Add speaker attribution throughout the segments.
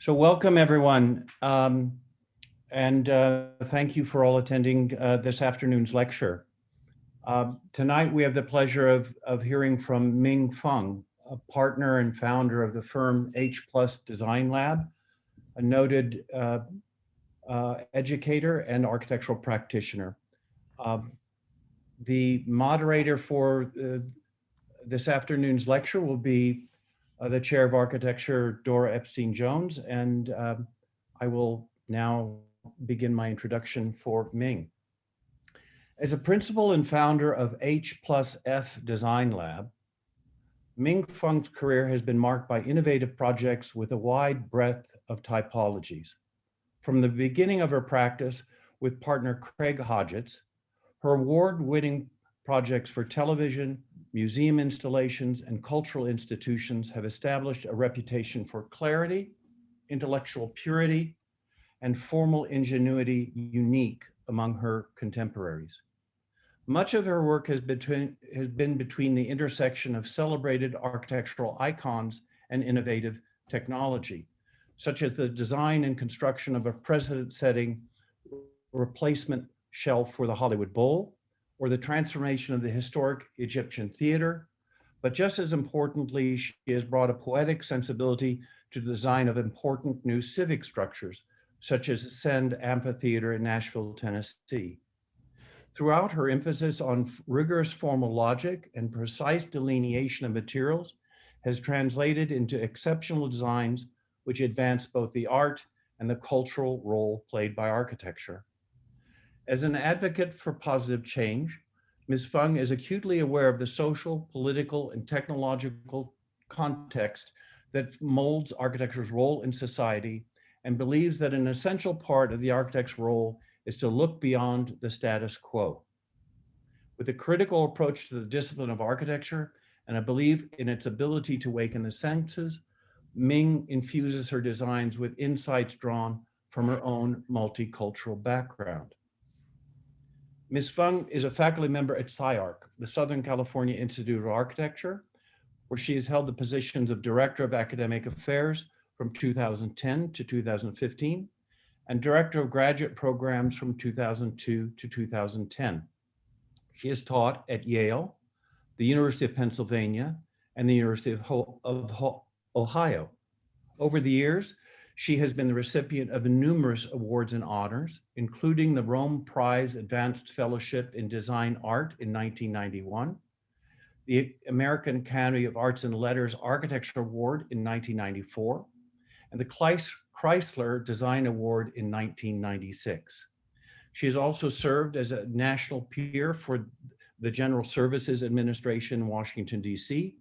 Speaker 1: So welcome everyone, and thank you for all attending this afternoon's lecture. Tonight we have the pleasure of hearing from Ming Fung, a partner and founder of the firm HplusF Design Lab, a noted educator and architectural practitioner. The moderator for this afternoon's lecture will be the Chair of Architecture, Dora Epstein-Jones, and I will now begin my introduction for Ming. As a principal and founder of HplusF Design Lab, Ming Fung's career has been marked by innovative projects with a wide breadth of typologies. From the beginning of her practice with partner Craig Hodgetts, her award-winning projects for television, museum installations, and cultural institutions have established a reputation for clarity, intellectual purity, and formal ingenuity unique among her contemporaries. Much of her work has been between the intersection of celebrated architectural icons and innovative technology, such as the design and construction of a precedent-setting replacement shelf for the Hollywood Bowl, or the transformation of the historic Egyptian theater. But just as importantly, she has brought a poetic sensibility to the design of important new civic structures, such as Ascend Amphitheater in Nashville, Tennessee. Throughout, her emphasis on rigorous formal logic and precise delineation of materials has translated into exceptional designs which advance both the art and the cultural role played by architecture. As an advocate for positive change, Ms. Fung is acutely aware of the social, political, and technological context that molds architecture's role in society, and believes that an essential part of the architect's role is to look beyond the status quo. With a critical approach to the discipline of architecture and a belief in its ability to awaken the senses, Ming infuses her designs with insights drawn from her own multicultural background. Ms. Fung is a faculty member at SCI-Arc, the Southern California Institute of Architecture, where she has held the positions of Director of Academic Affairs from 2010 to 2015, and Director of Graduate Programs from 2002 to 2010. She has taught at Yale, the University of Pennsylvania, and the University of Ohio. Over the years, she has been the recipient of numerous awards and honors, including the Rome Prize Advanced Fellowship in Design Art in 1991, the American Academy of Arts and Letters Architecture Award in 1994, and the Chrysler Design Award in 1996. She has also served as a national peer for the General Services Administration in Washington, D.C.,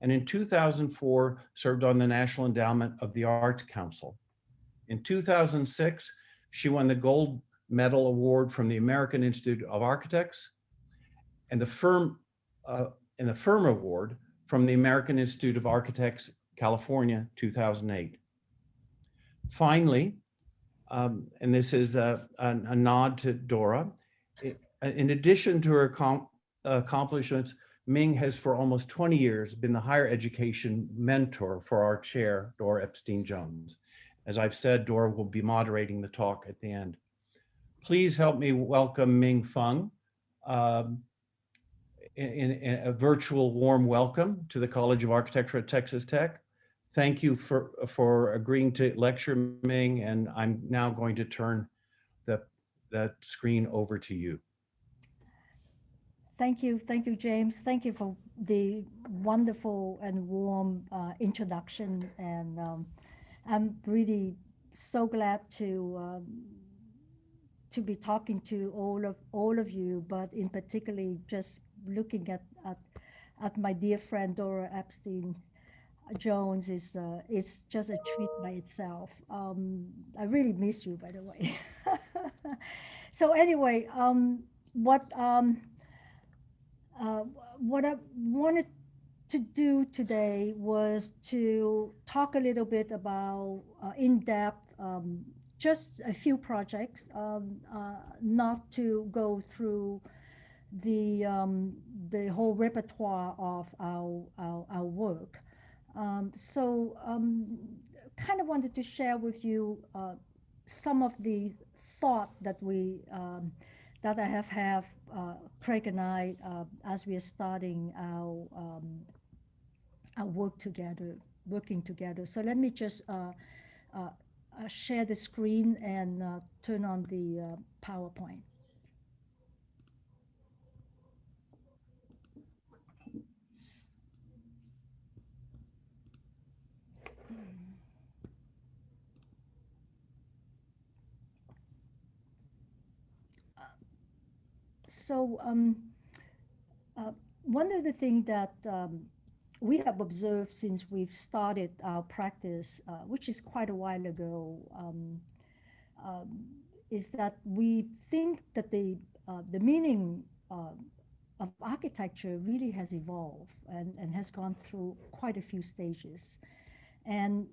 Speaker 1: and in 2004 served on the National Endowment of the Arts Council. In 2006, she won the Gold Medal Award from the American Institute of Architects and the Firm Award from the American Institute of Architects, California, 2008. Finally, and this is a nod to Dora, in addition to her accomplishments, Ming has for almost 20 years been the higher education mentor for our chair, Dora Epstein-Jones. As I've said, Dora will be moderating the talk at the end. Please help me welcome Ming Fung in a virtual warm welcome to the College of Architecture at Texas Tech. Thank you for agreeing to lecture, Ming, and I'm now going to turn the screen over to you.
Speaker 2: Thank you, James. Thank you for the wonderful and warm introduction, and I'm really so glad to be talking to all of you, but in particularly just looking at my dear friend Dora Epstein-Jones is just a treat by itself. I really miss you, by the way. So anyway, what I wanted to do today was to talk a little bit about in depth just a few projects, not to go through the whole repertoire of our work. kind of wanted to share with you some of the thought that that I have Craig and I, as we are starting our working together. So let me just share the screen and turn on the PowerPoint. So one of the things that we have observed since we've started our practice, which is quite a while ago, is that we think that the meaning of architecture really has evolved and has gone through quite a few stages. And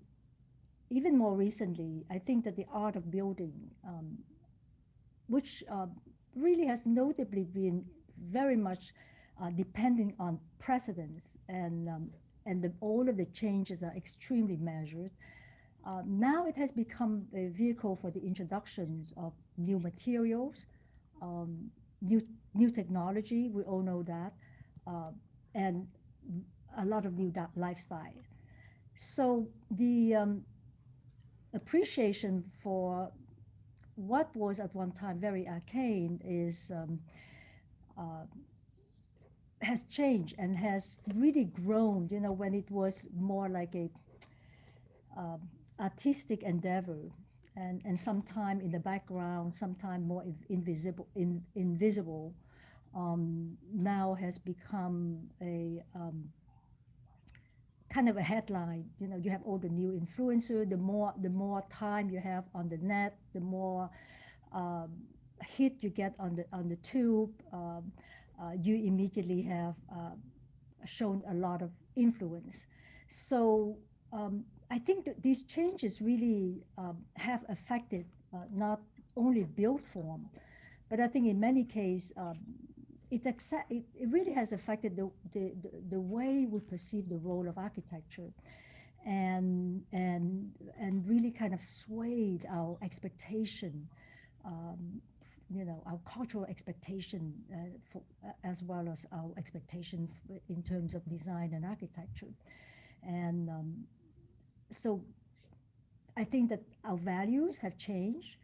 Speaker 2: even more recently, I think that the art of building, which really has notably been very much depending on precedents, and all of the changes are extremely measured. Now it has become a vehicle for the introductions of new materials, new technology, we all know that, and a lot of new lifestyle. So the appreciation for what was at one time very arcane has changed and has really grown. You know, when it was more like a artistic endeavor, and sometime in the background, sometime more invisible, now has become a kind of a headline. You know, you have all the new influencer. The more time you have on the net, the more hit you get on the tube. You immediately have shown a lot of influence. So I think that these changes really have affected not only build form, but I think in many cases it really has affected the way we perceive the role of architecture, and really kind of swayed our expectation, you know, our cultural expectation as well as our expectation in terms of design and architecture. And so I think that our values have changed,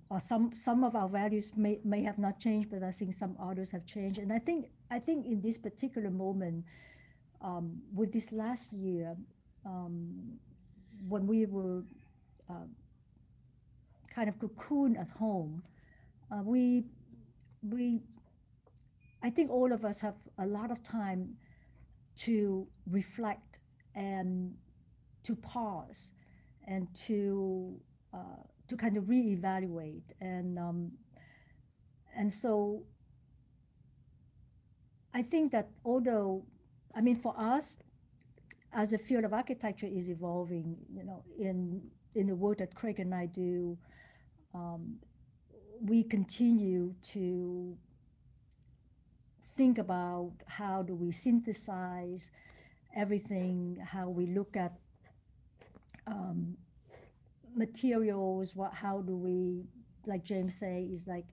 Speaker 2: or some of our values may have not changed, but I think some others have changed. And I think in this particular moment, with this last year, when we were kind of cocooned at home, we I think all of us have a lot of time to reflect and to pause and to kind of reevaluate, and so I think that although, I mean, for us, as the field of architecture is evolving, you know, in the work that Craig and I do, we continue to think about how do we synthesize everything, how we look at materials, how do we, like James say, is like,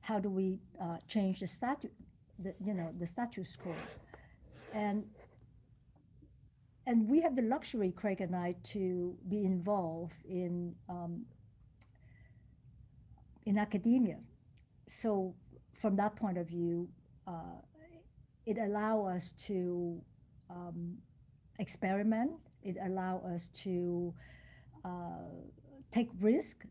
Speaker 2: how do we change the status quo, and we have the luxury, Craig and I, to be involved in academia. So from that point of view, it allows us to experiment. It allows us to take risk,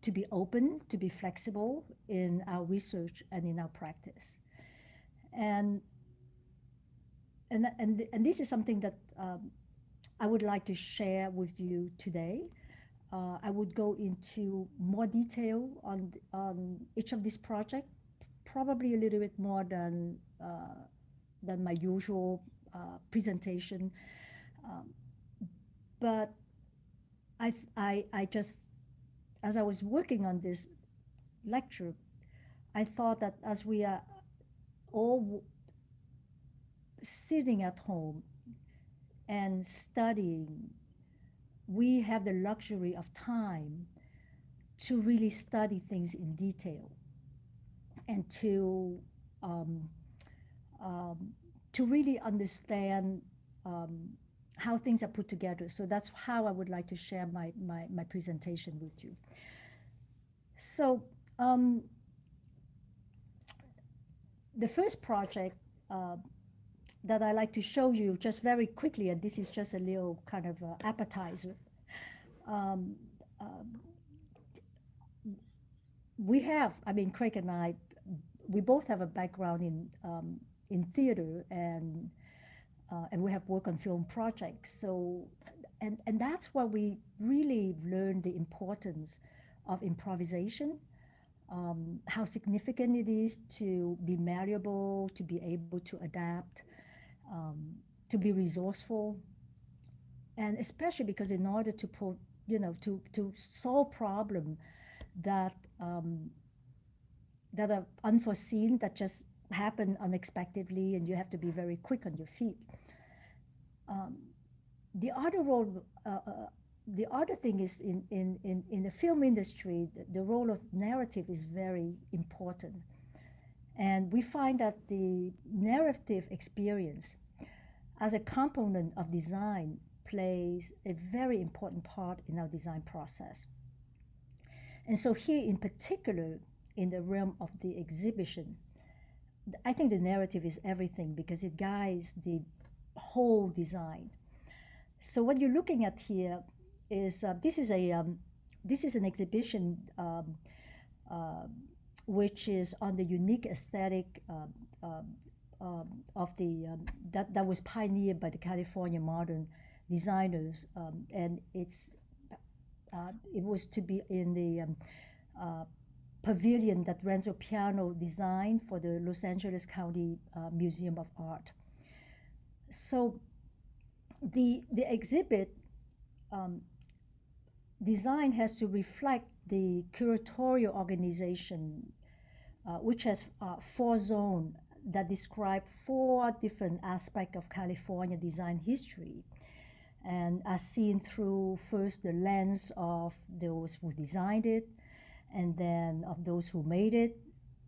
Speaker 2: to be open, to be flexible in our research and in our practice. And this is something that I would like to share with you today. I would go into more detail on each of these projects, probably a little bit more than my usual presentation. But I just, as I was working on this lecture, I thought that as we are all sitting at home and studying we have the luxury of time to really study things in detail and um, um, to really understand how things are put together. So that's how I would like to share my presentation with you. So the first project that I like to show you just very quickly, and this is just a little kind of appetizer. Um, we have, I mean, Craig and I, we both have a background in theater, and we have worked on film projects. So, and that's where we really learned the importance of improvisation, how significant it is to be malleable, to be able to adapt, to be resourceful, and especially because in order to to solve problem that that are unforeseen, that just happen unexpectedly, and you have to be very quick on your feet. The other role, the other thing is in the film industry, the role of narrative is very important. And we find that the narrative experience as a component of design plays a very important part in our design process. And so here in particular, in the realm of the exhibition, I think the narrative is everything because it guides the whole design. So what you're looking at here is this is an exhibition which is on the unique aesthetic of the that was pioneered by the California modern designers, and it was to be in the pavilion that Renzo Piano designed for the Los Angeles County Museum of Art. So the exhibit design has to reflect the curatorial organization, which has 4 zones that describe 4 different aspects of California design history, and are seen through first the lens of those who designed it, and then of those who made it,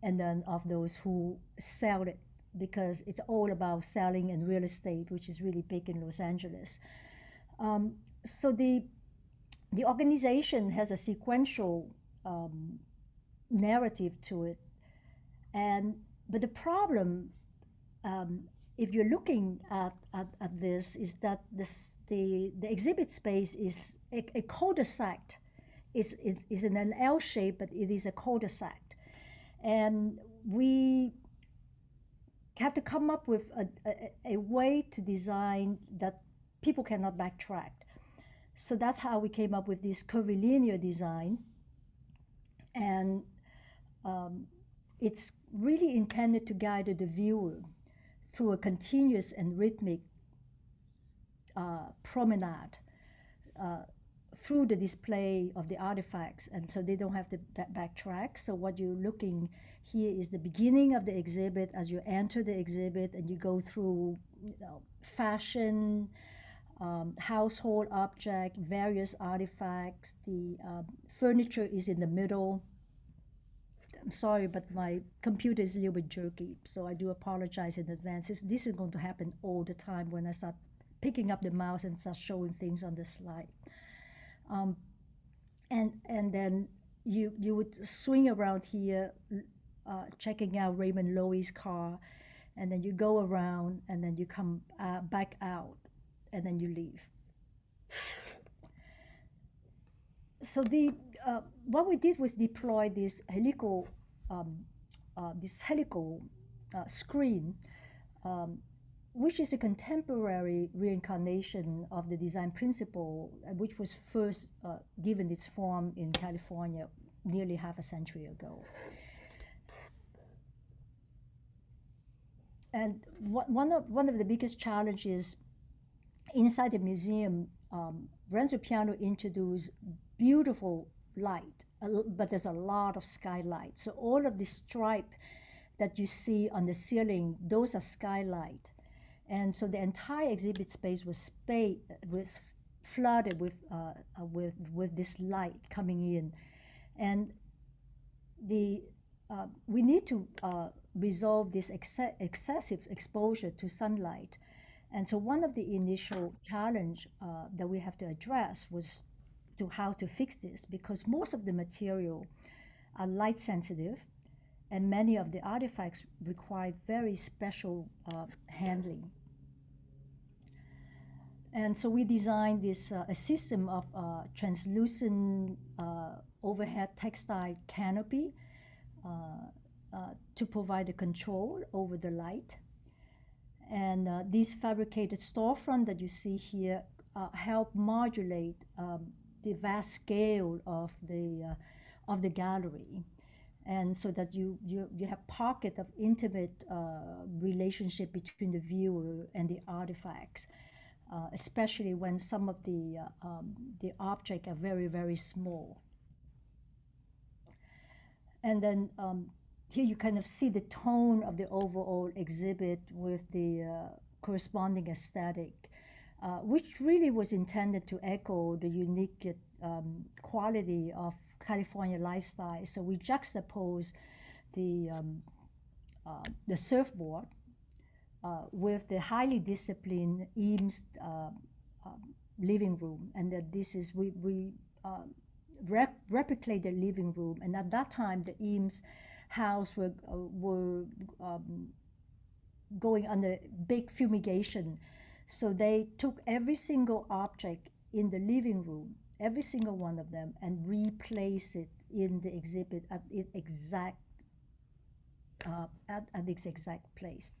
Speaker 2: and then of those who sell it, because it's all about selling and real estate, which is really big in Los Angeles. So the organization has a sequential narrative to it, but the problem, if you're looking at this, is that the exhibit space is a cul-de-sac. Is in an L shape, but it is a cul-de-sac, and we have to come up with a way to design that people cannot backtrack. So that's how we came up with this curvilinear design, and it's really intended to guide the viewer through a continuous and rhythmic promenade through the display of the artifacts, and so they don't have to backtrack. So what you're looking here is the beginning of the exhibit as you enter the exhibit, and you go through fashion, household object, various artifacts. The furniture is in the middle. I'm sorry, but my computer is a little bit jerky, so I do apologize in advance. This is going to happen all the time when I start picking up the mouse and start showing things on the slide. And then you would swing around here, checking out Raymond Loewy's car, and then you go around, and then you come back out, and then you leave. So what we did was deploy this helical screen, which is a contemporary reincarnation of the design principle, which was first given its form in California nearly half a century ago. And one of the biggest challenges inside the museum, Renzo Piano introduced beautiful light, but there's a lot of skylight. So all of the stripe that you see on the ceiling, those are skylight. And so the entire exhibit space was flooded with this light coming in, and we need to resolve this excessive exposure to sunlight. And so one of the initial challenge that we have to address was to how to fix this, because most of the material are light sensitive, and many of the artifacts require very special handling. And so we designed this a system of translucent overhead textile canopy to provide a control over the light. And these fabricated storefront that you see here help modulate the vast scale of the gallery, and so that you have pocket of intimate relationship between the viewer and the artifacts, especially when some of the objects are very, very small. And then here you kind of see the tone of the overall exhibit with the corresponding aesthetic, which really was intended to echo the unique quality of California lifestyle. So we juxtapose the surfboard with the highly disciplined Eames living room, and that this is we replicate the living room. And at that time, the Eames house were going under big fumigation. So they took every single object in the living room, every single one of them, and replaced it in the exhibit at its exact place.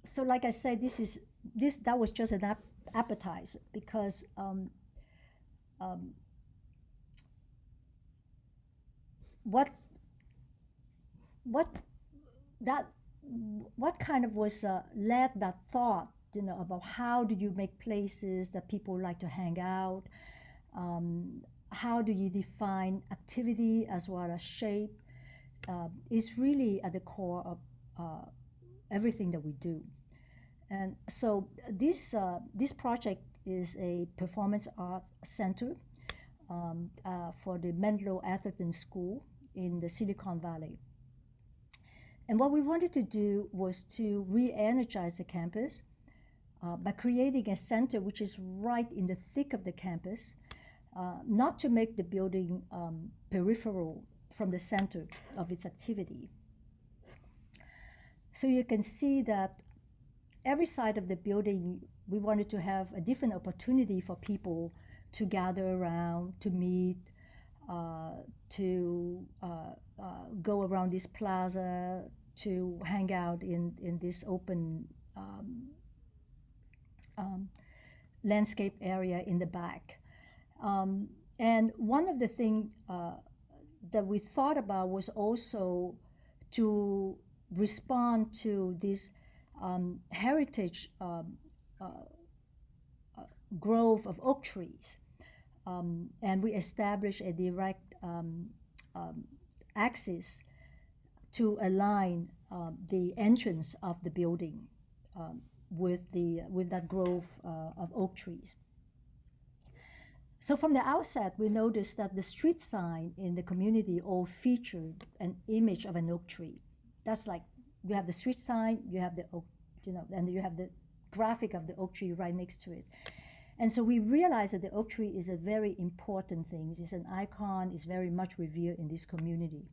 Speaker 2: So like I said, that was just an appetizer, because what kind of was led that thought, about how do you make places that people like to hang out? How do you define activity as well as shape? Is really at the core of everything that we do. And so this project is a performance arts center for the Menlo Atherton School in the Silicon Valley. And what we wanted to do was to re-energize the campus by creating a center which is right in the thick of the campus, not to make the building peripheral from the center of its activity. So you can see that every side of the building, we wanted to have a different opportunity for people to gather around, to meet, to go around this plaza, to hang out in this open landscape area in the back. And one of the things that we thought about was also to respond to this heritage grove of oak trees. And we established a direct axis to align the entrance of the building with that grove of oak trees. So from the outset, we noticed that the street sign in the community all featured an image of an oak tree. That's like, you have the street sign, you have the oak, and you have the graphic of the oak tree right next to it. And so we realized that the oak tree is a very important thing. It's an icon, it's very much revered in this community.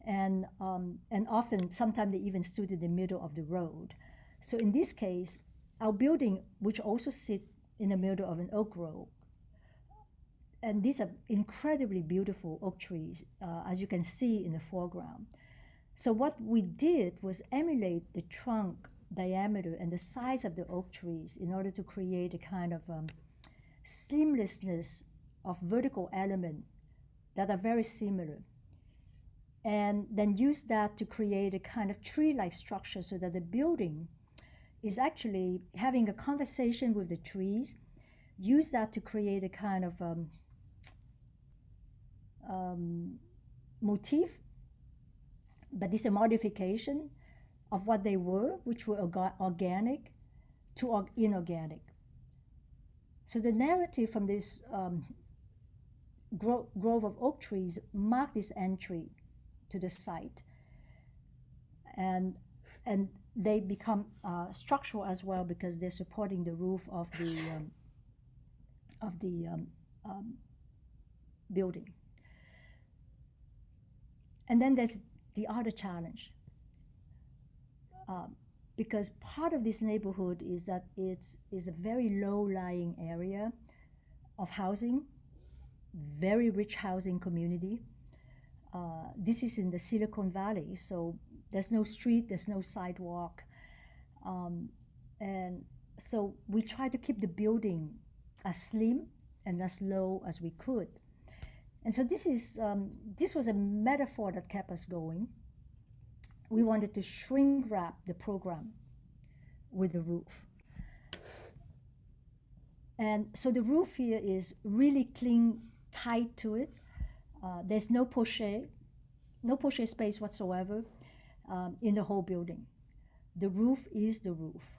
Speaker 2: And often, sometimes they even stood in the middle of the road. So in this case, our building, which also sits in the middle of an oak grove, and these are incredibly beautiful oak trees, as you can see in the foreground. So what we did was emulate the trunk diameter and the size of the oak trees in order to create a kind of seamlessness of vertical elements that are very similar. And then use that to create a kind of tree-like structure so that the building is actually having a conversation with the trees. Use that to create a kind of motif, but it's a modification of what they were, which were organic, to inorganic. So the narrative from this grove of oak trees marked this entry to the site, and they become structural as well because they're supporting the roof of the building. And then there's the other challenge, because part of this neighborhood is that it's a very low-lying area of housing, very rich housing community. This is in the Silicon Valley, so there's no street, there's no sidewalk. And so we try to keep the building as slim and as low as we could. And so this was a metaphor that kept us going. We wanted to shrink wrap the program with the roof. And so the roof here is really cling tight to it. There's no poche space whatsoever in the whole building. The roof is the roof.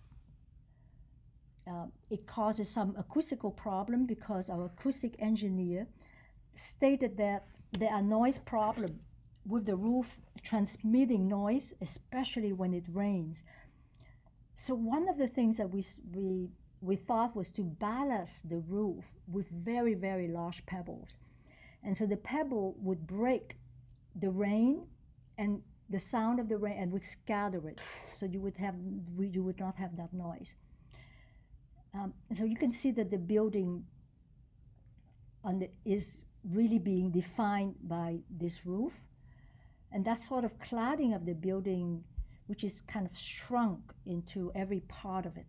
Speaker 2: It causes some acoustical problem because our acoustic engineer stated that there are noise problems with the roof transmitting noise, especially when it rains. So one of the things that we thought was to ballast the roof with very, very large pebbles. And so the pebble would break the rain and the sound of the rain and would scatter it. So you would not have that noise. So you can see that the building is really being defined by this roof. And that sort of cladding of the building, which is kind of shrunk into every part of it.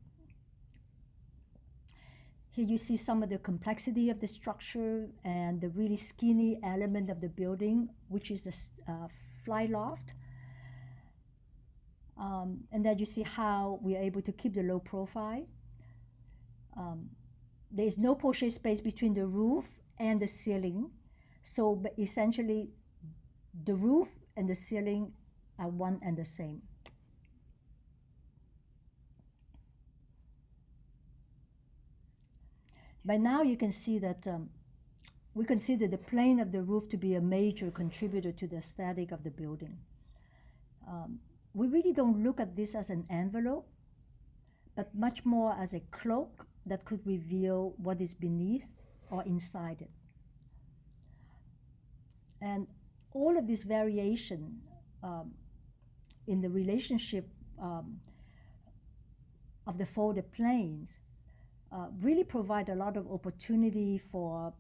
Speaker 2: Here you see some of the complexity of the structure and the really skinny element of the building, which is the fly loft. And then you see how we are able to keep the low profile. There is no poche space between the roof and the ceiling. So essentially, the roof and the ceiling are one and the same. By now you can see that we consider the plane of the roof to be a major contributor to the aesthetic of the building. We really don't look at this as an envelope, but much more as a cloak that could reveal what is beneath or inside it. And all of this variation in the relationship of the folded planes really provide a lot of opportunity for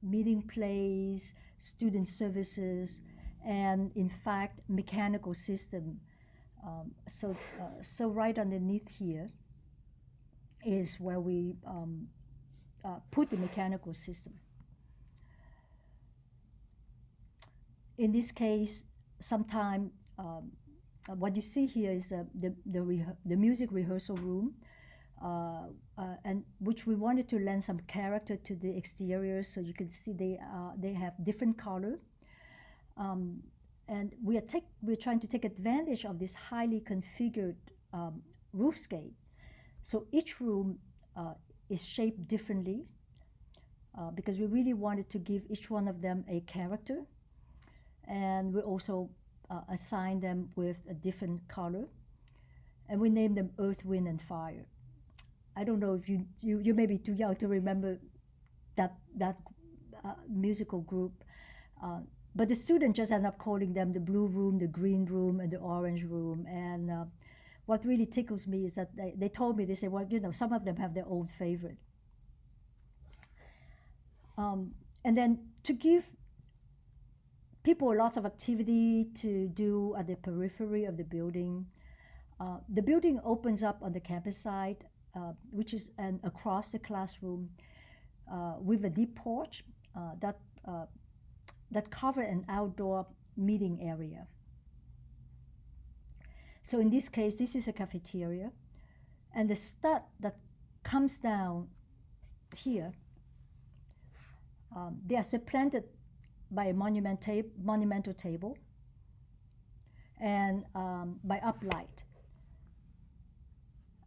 Speaker 2: meeting place, student services, and in fact, mechanical system. So right underneath here is where we put the mechanical system. In this case, sometime what you see here is the music rehearsal room, and which we wanted to lend some character to the exterior, so you can see they have different color, and we're trying to take advantage of this highly configured roofscape. So each room is shaped differently because we really wanted to give each one of them a character, and we also assign them with a different color, and we name them Earth, Wind, and Fire. I don't know if you may be too young to remember that musical group, but the students just end up calling them the blue room, the green room, and the orange room. And what really tickles me is that they told me, they said, well, some of them have their own favorite. And then to give people lots of activity to do at the periphery of the building opens up on the campus side, which is across the classroom with a deep porch that cover an outdoor meeting area. So in this case, this is a cafeteria, and the stud that comes down here, they are supplanted by a monumental table and by uplight.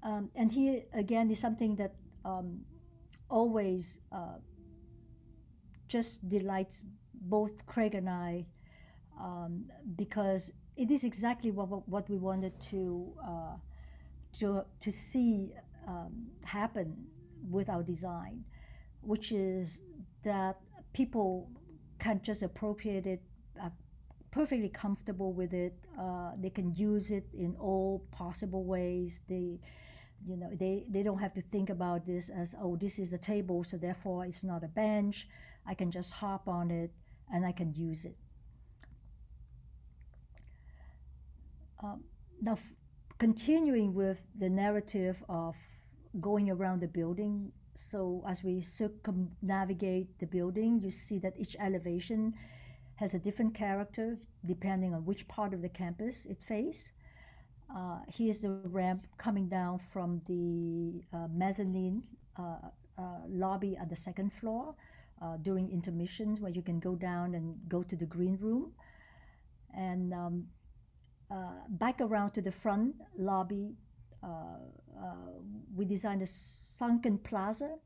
Speaker 2: And here again is something that always just delights both Craig and I, because it is exactly what we wanted to see happen with our design, which is that people can just appropriate it, perfectly comfortable with it. They can use it in all possible ways. They don't have to think about this as, oh, this is a table, so therefore it's not a bench. I can just hop on it and I can use it. Now, continuing with the narrative of going around the building, so as we circumnavigate the building, you see that each elevation has a different character depending on which part of the campus it faces. Here's the ramp coming down from the mezzanine lobby at the second floor during intermissions, where you can go down and go to the green room. And back around to the front lobby, we designed a Sunken Plaza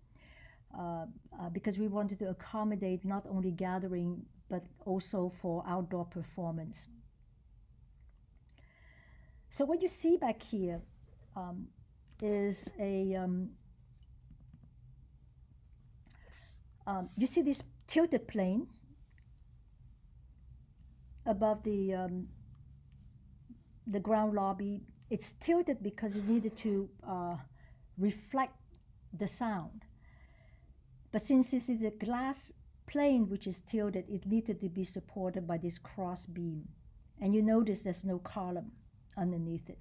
Speaker 2: because we wanted to accommodate not only gathering but also for outdoor performance. So what you see back here is you see this tilted plane above the ground lobby. It's tilted because it needed to reflect the sound. But since this is a glass plane which is tilted, it needed to be supported by this cross beam. And you notice there's no column underneath it.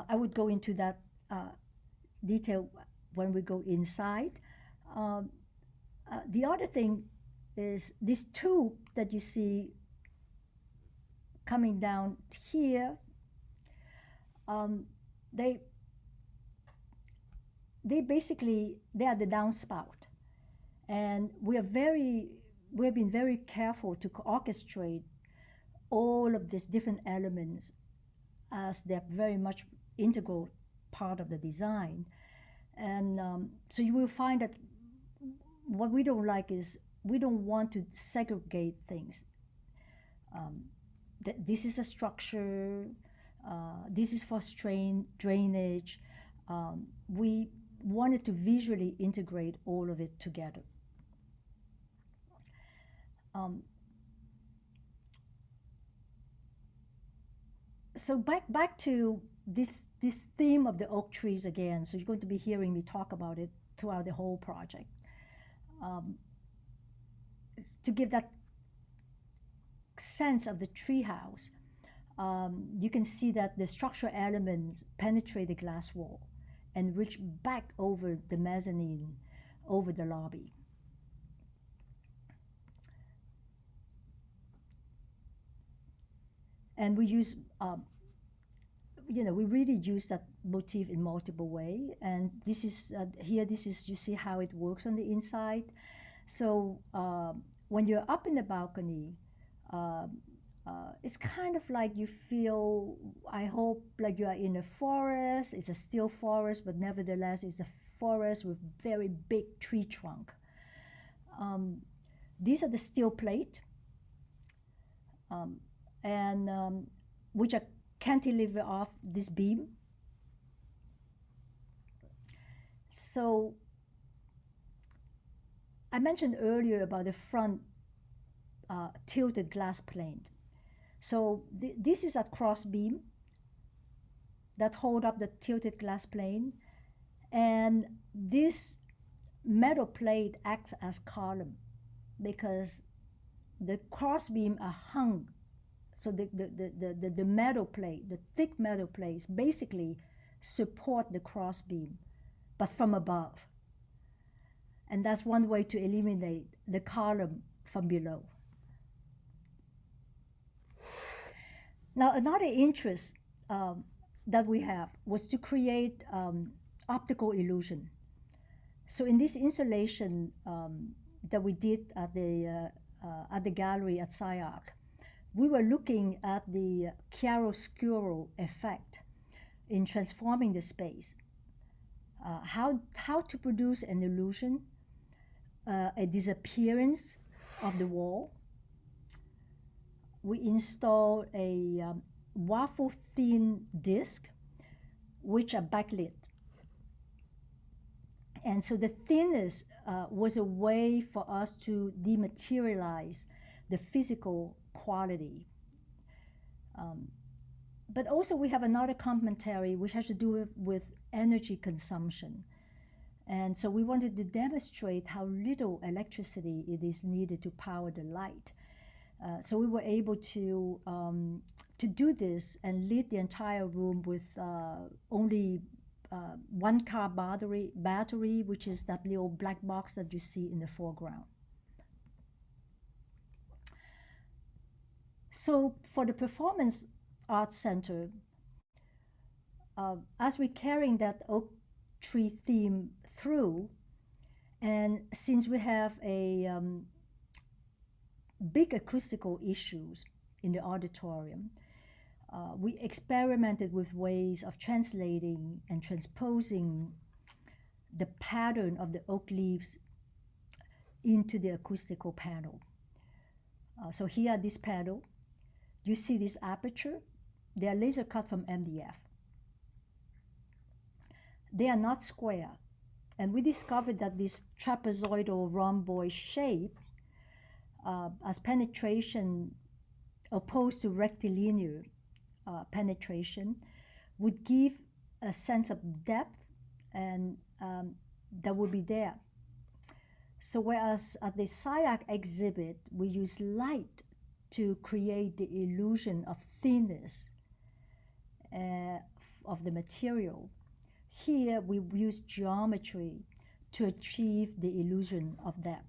Speaker 2: I would go into that detail when we go inside. The other thing is this tube that you see coming down here. They basically, they are the downspout. And we have been very careful to orchestrate all of these different elements as they're very much integral part of the design. And so you will find that what we don't like is we don't want to segregate things. That this is a structure, this is for drainage. We wanted to visually integrate all of it together. So back to this theme of the oak trees again. So you're going to be hearing me talk about it throughout the whole project. To give that sense of the treehouse, you can see that the structural elements penetrate the glass wall and reach back over the mezzanine, over the lobby. And we use, we really use that motif in multiple ways. And this is, here, you see how it works on the inside. So when you're up in the balcony, it's kind of like you feel, I hope, like you are in a forest. It's a still forest, but nevertheless, it's a forest with very big tree trunk. These are the steel plate, which are cantilever off this beam. So I mentioned earlier about the front tilted glass plane. So this is a cross beam that hold up the tilted glass plane, and this metal plate acts as column because the cross beam are hung. So the metal plate, the thick metal plates, basically support the cross beam, but from above. And that's one way to eliminate the column from below. Now, another interest that we have was to create optical illusion. So in this installation that we did at the gallery at SCI-Arc, we were looking at the chiaroscuro effect, in transforming the space. How to produce an illusion, a disappearance of the wall. We install a waffle-thin disc, which are backlit. And so the thinness was a way for us to dematerialize the physical quality. But also we have another commentary which has to do with energy consumption. And so we wanted to demonstrate how little electricity it is needed to power the light. So we were able to do this and lit the entire room with only 1 car battery, which is that little black box that you see in the foreground. So for the Performance Arts Center, as we're carrying that oak tree theme through, and since we have a big acoustical issues in the auditorium, we experimented with ways of translating and transposing the pattern of the oak leaves into the acoustical panel. So here, this panel, you see this aperture. They are laser cut from MDF. They are not square. And we discovered that this trapezoidal rhomboid shape as penetration opposed to rectilinear penetration would give a sense of depth and that would be there. So whereas at the SIAC exhibit, we use light to create the illusion of thinness of the material, here we use geometry to achieve the illusion of depth.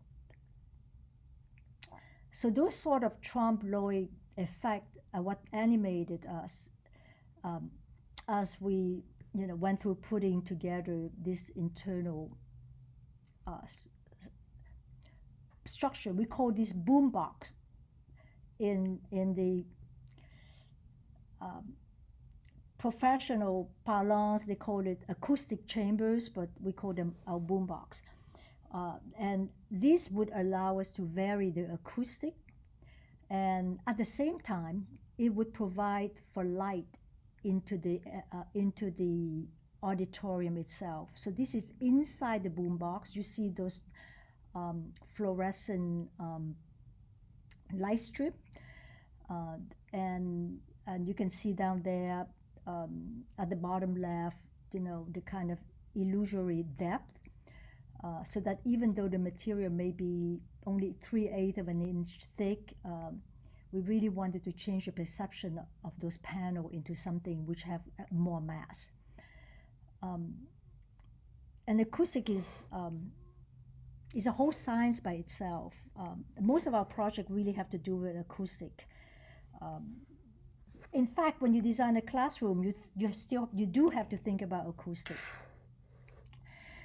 Speaker 2: So those sort of trompe-l'oeil effect are what animated us as we went through putting together this internal structure. We call this boombox. In the professional parlance, they call it acoustic chambers, but we call them our boombox. And this would allow us to vary the acoustic, and at the same time, it would provide for light into the auditorium itself. So this is inside the boombox. You see those fluorescent light strip, and you can see down there at the bottom left, the kind of illusory depth, so that even though the material may be only 3/8 of an inch thick, we really wanted to change the perception of those panels into something which have more mass. And acoustic is a whole science by itself. Most of our projects really have to do with acoustic. In fact, when you design a classroom, you do have to think about acoustic.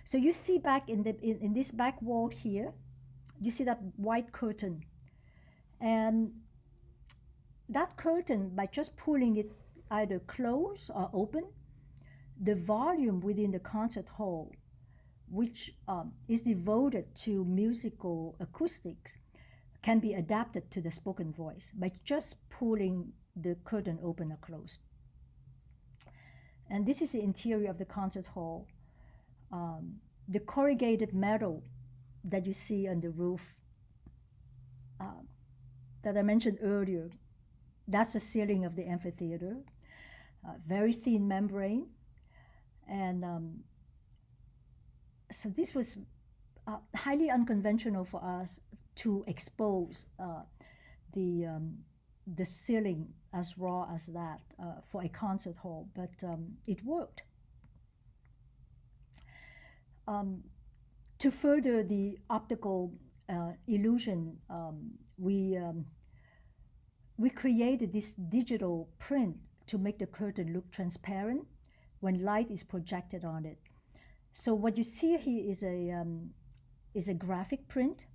Speaker 2: So you see back in this back wall here, you see that white curtain, and that curtain, by just pulling it either closed or open, the volume within the concert hall, which is devoted to musical acoustics, can be adapted to the spoken voice by just pulling the curtain open or closed. And this is the interior of the concert hall. The corrugated metal that you see on the roof that I mentioned earlier, that's the ceiling of the amphitheater, very thin membrane. And so this was highly unconventional for us to expose the ceiling as raw as that for a concert hall, but it worked. To further the optical illusion, we created this digital print to make the curtain look transparent when light is projected on it. So what you see here is a graphic print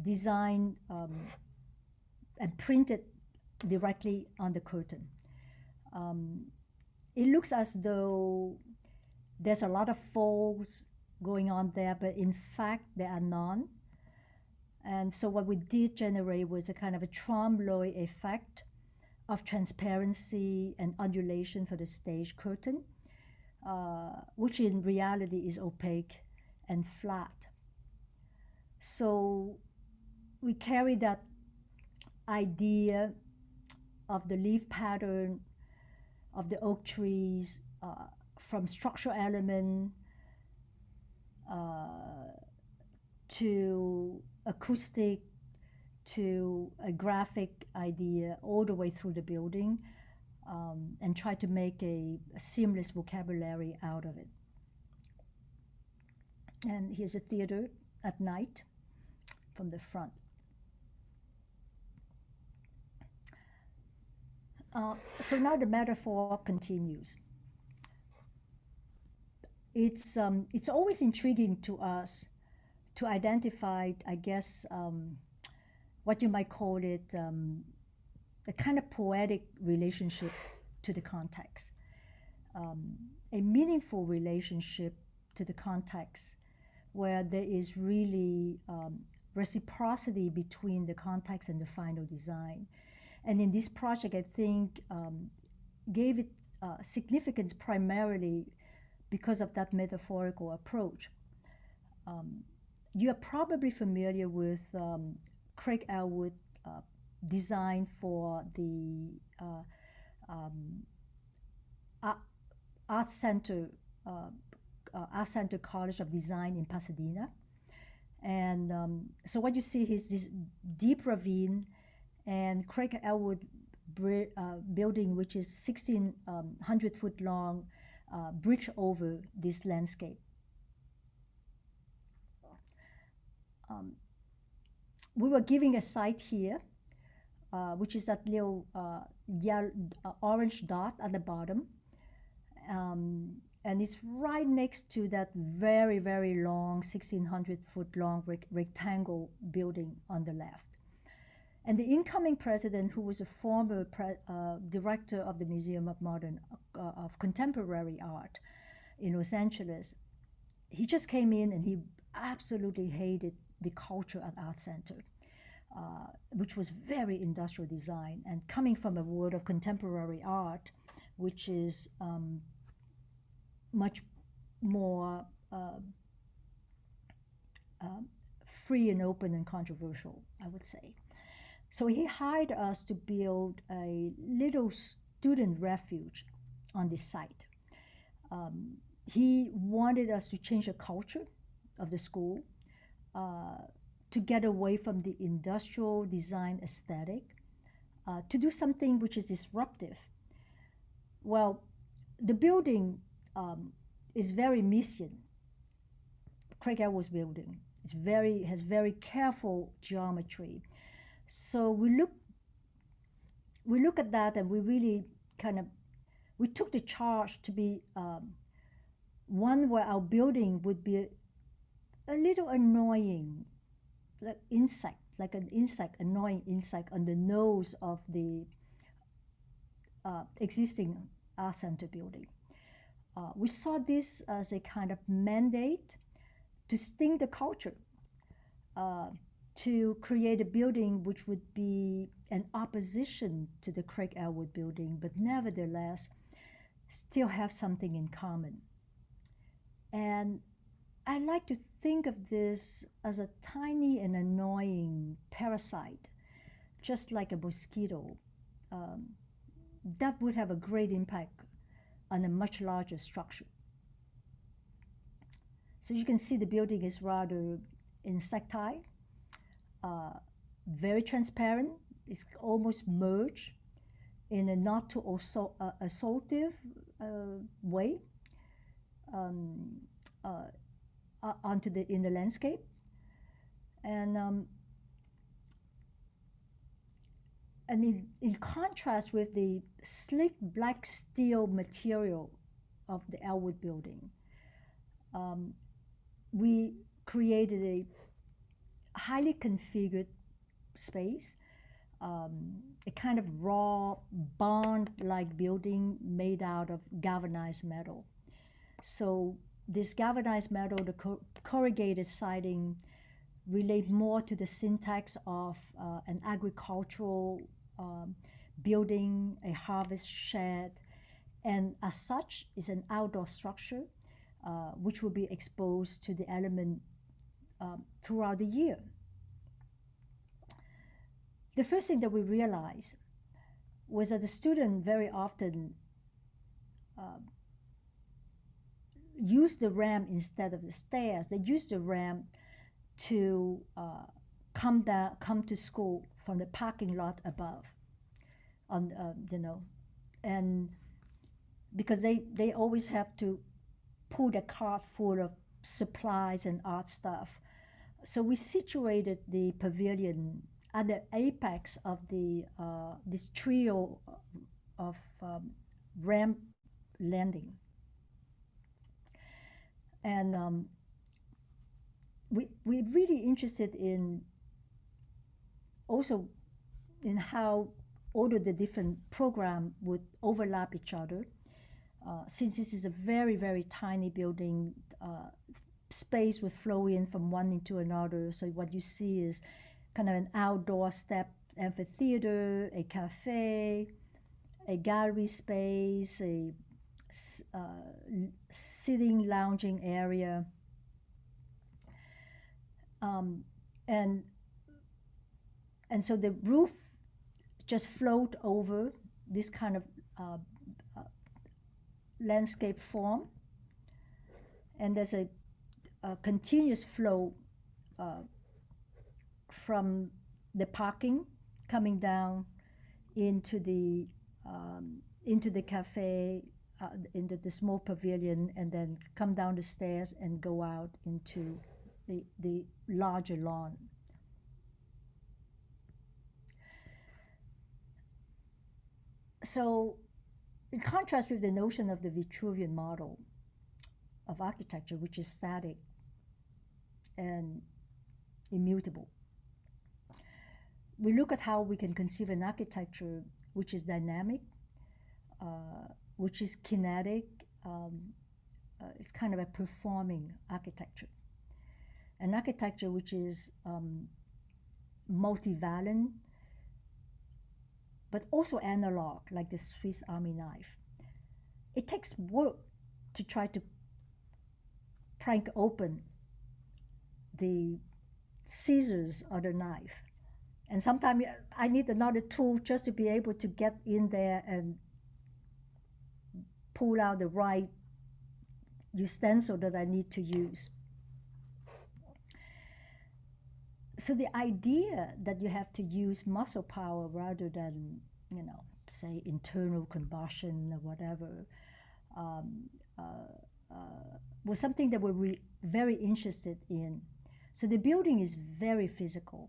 Speaker 2: designed and printed directly on the curtain. it looks as though there's a lot of folds going on there, but in fact, there are none. And so what we did generate was a kind of a trompe l'oeil effect of transparency and undulation for the stage curtain, which in reality is opaque and flat. So we carry that idea of the leaf pattern of the oak trees from structural element to acoustic to a graphic idea all the way through the building, and try to make a seamless vocabulary out of it. And here's a theater at night from the front. So now the metaphor continues. It's always intriguing to us to identify, I guess, what you might call it, a kind of poetic relationship to the context, a meaningful relationship to the context, where there is really reciprocity between the context and the final design. And in this project, I think, gave it significance primarily because of that metaphorical approach. You are probably familiar with Craig Hodgetts' design for the Art Center College of Design in Pasadena. And so what you see is this deep ravine, and Craig Hodgetts building, which is 1,600 foot long, bridge over this landscape. We were giving a site here, which is that little orange dot at the bottom. And it's right next to that very, very long, 1,600 foot long rectangle building on the left. And the incoming president, who was a former director of the Museum of of Contemporary Art in Los Angeles, he just came in and he absolutely hated the culture at Art Center, which was very industrial design. And coming from a world of contemporary art, which is much more free and open and controversial, I would say. So he hired us to build a little student refuge on this site. He wanted us to change the culture of the school, to get away from the industrial design aesthetic, to do something which is disruptive. Well, the building is very Miesian. Craig Hodgetts' building has very careful geometry. So we look at that, and we really we took the charge to be one where our building would be a little annoying, like an annoying insect on the nose of the existing Art Center building. We saw this as a kind of mandate to sting the culture, to create a building which would be an opposition to the Craig Hodgetts building, but nevertheless still have something in common. And I like to think of this as a tiny and annoying parasite, just like a mosquito, that would have a great impact on a much larger structure. So you can see the building is rather insectile, very transparent. It's almost merged in a not too assaultive way in the landscape. And in contrast with the sleek black steel material of the Hodgetts building, we created a highly configured space a kind of raw barn-like building made out of galvanized metal. So this galvanized metal, the corrugated siding, relate more to the syntax of an agricultural building, a harvest shed, and as such is an outdoor structure which will be exposed to the element throughout the year. The first thing that we realized was that the student very often use the ramp instead of the stairs. They use the ramp to come to school from the parking lot above, and because they always have to pull the cart full of supplies and art stuff. So we situated the pavilion at the apex of the this trio of ramp landing, and we're really interested in also in how all of the different programs would overlap each other. Since this is a very, very tiny building, space would flow in from one into another. So what you see is kind of an outdoor stepped amphitheater, a cafe, a gallery space, a sitting, lounging area. And so the roof just float over this kind of landscape form, and there's a continuous flow from the parking coming down into the cafe, into the small pavilion, and then come down the stairs and go out into the larger lawn. So in contrast with the notion of the Vitruvian model of architecture, which is static and immutable, we look at how we can conceive an architecture which is dynamic, which is kinetic. It's kind of a performing architecture. An architecture which is multivalent, but also analog, like the Swiss Army knife. It takes work to try to prank open the scissors or the knife. And sometimes I need another tool just to be able to get in there and pull out the right utensil that I need to use. So the idea that you have to use muscle power rather than, say internal combustion or whatever, was something that we were very interested in. So the building is very physical.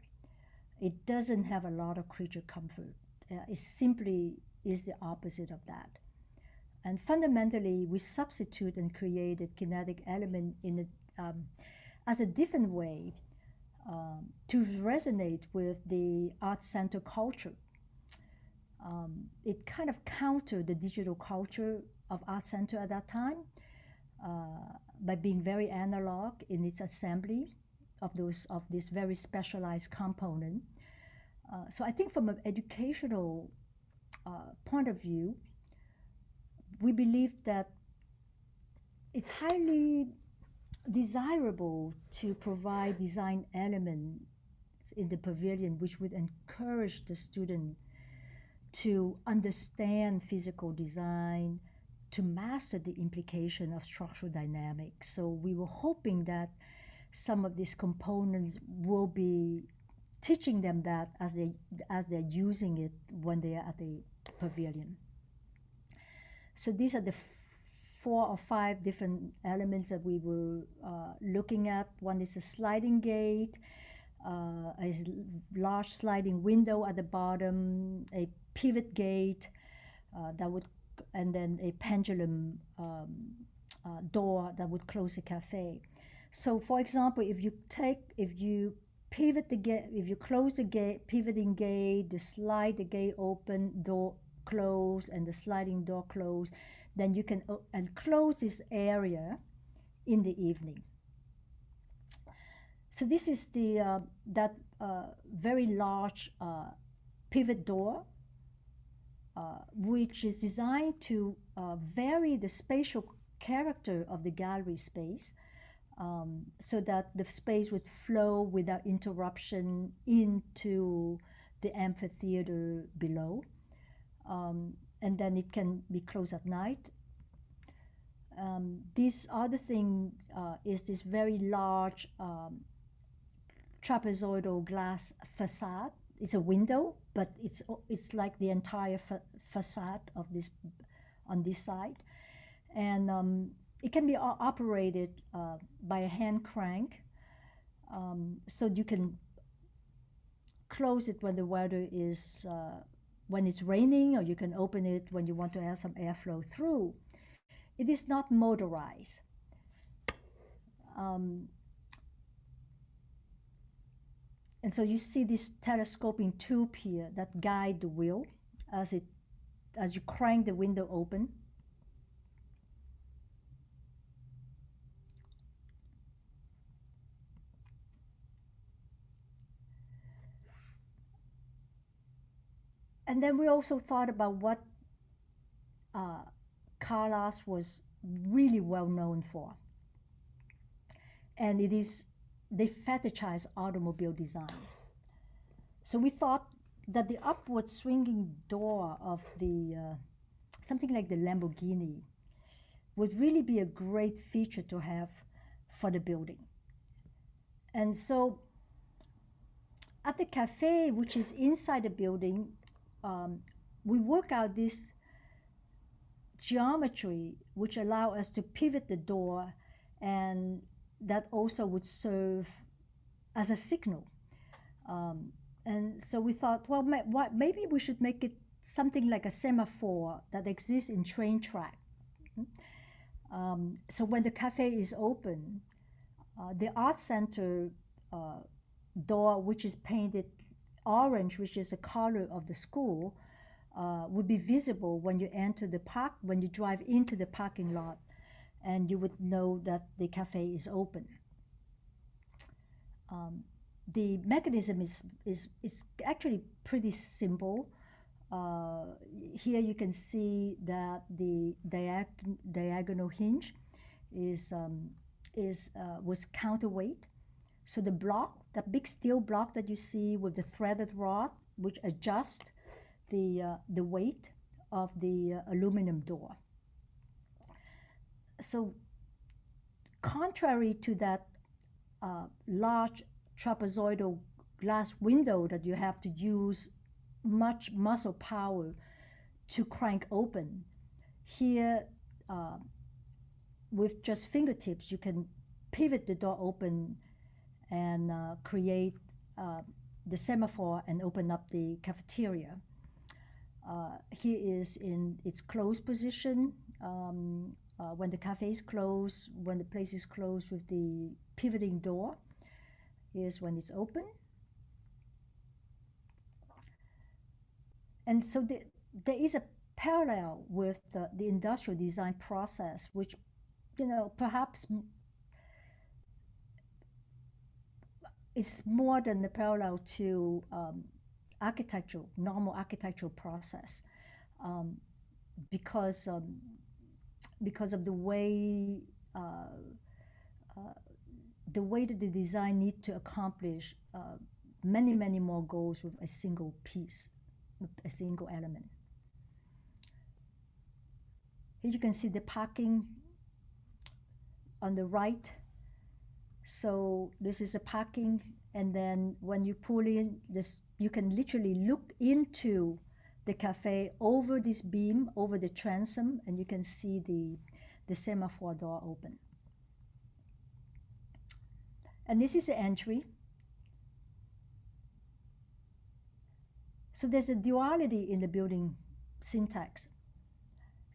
Speaker 2: It doesn't have a lot of creature comfort. It simply is the opposite of that. And fundamentally, we substitute and created kinetic element in as a different way to resonate with the art center culture. It kind of countered the digital culture of art center at that time by being very analog in its assembly of this very specialized component. So I think from an educational point of view, we believe that it's highly desirable to provide design elements in the pavilion which would encourage the student to understand physical design, to master the implication of structural dynamics. So we were hoping that some of these components will be teaching them that as they're using it when they are at the pavilion. So these are the 4 or 5 different elements that we were looking at. One is a sliding gate, a large sliding window at the bottom, a pivot gate and then a pendulum door that would close the cafe. So for example, if you pivot the gate, if you close the gate, pivoting gate, the slide the gate open, door close, and the sliding door close, then you can and close this area in the evening. So this is the that very large pivot door, which is designed to vary the spatial character of the gallery space, so that the space would flow without interruption into the amphitheater below. And then it can be closed at night. This other thing is this very large trapezoidal glass facade. It's a window, but it's like the entire facade of this on this side, and it can be operated by a hand crank, so you can close it when the weather is when it's raining, or you can open it when you want to have some airflow through. It is not motorized. And so you see this telescoping tube here that guide the wheel as you crank the window open. And then we also thought about what Callas was really well known for. And it is, they fetishize automobile design. So we thought that the upward swinging door of the, something like the Lamborghini, would really be a great feature to have for the building. And so at the cafe, which is inside the building, we work out this geometry which allow us to pivot the door, and that also would serve as a signal. And so we thought, well, maybe we should make it something like a semaphore that exists in train track. So when the cafe is open, the art center door, which is painted orange, which is the color of the school, would be visible when you enter the park, when you drive into the parking lot, and you would know that the cafe is open. The mechanism is actually pretty simple. Here you can see that the diagonal hinge was counterweight. So the block, that big steel block that you see with the threaded rod, which adjusts the weight of the aluminum door. So contrary to that large trapezoidal glass window that you have to use much muscle power to crank open, here with just fingertips you can pivot the door open and create the semaphore and open up the cafeteria. Here is in its closed position. When the cafe is closed, when the place is closed with the pivoting door, is when it's open. And so there is a parallel with the industrial design process, which, you know, perhaps is more than the parallel to normal architectural process, because of the way that the design need to accomplish many more goals with a single piece, with a single element. Here you can see the parking on the right. So this is a parking, and then when you pull in, you can literally look into the cafe over this beam, over the transom, and you can see the semaphore door open. And this is the entry. So there's a duality in the building syntax.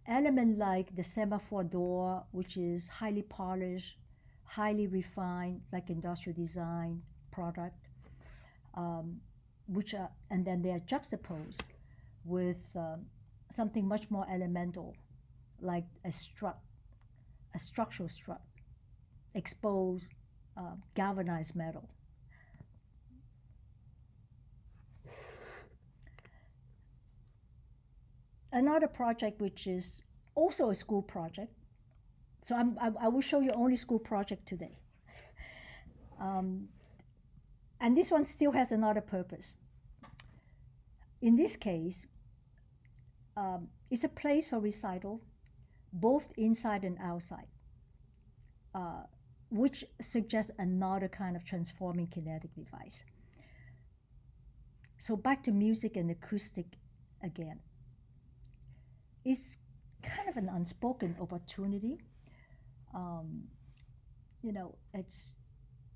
Speaker 2: Element like the semaphore door, which is highly polished, highly refined, like industrial design product, which are, and then they are juxtaposed with something much more elemental, like a strut, a structural strut, exposed galvanized metal. Another project which is also a school project, so I will show you only school project today. And this one still has another purpose. In this case, it's a place for recital, both inside and outside, which suggests another kind of transforming kinetic device. So back to music and acoustic again. It's kind of an unspoken opportunity. You know, it's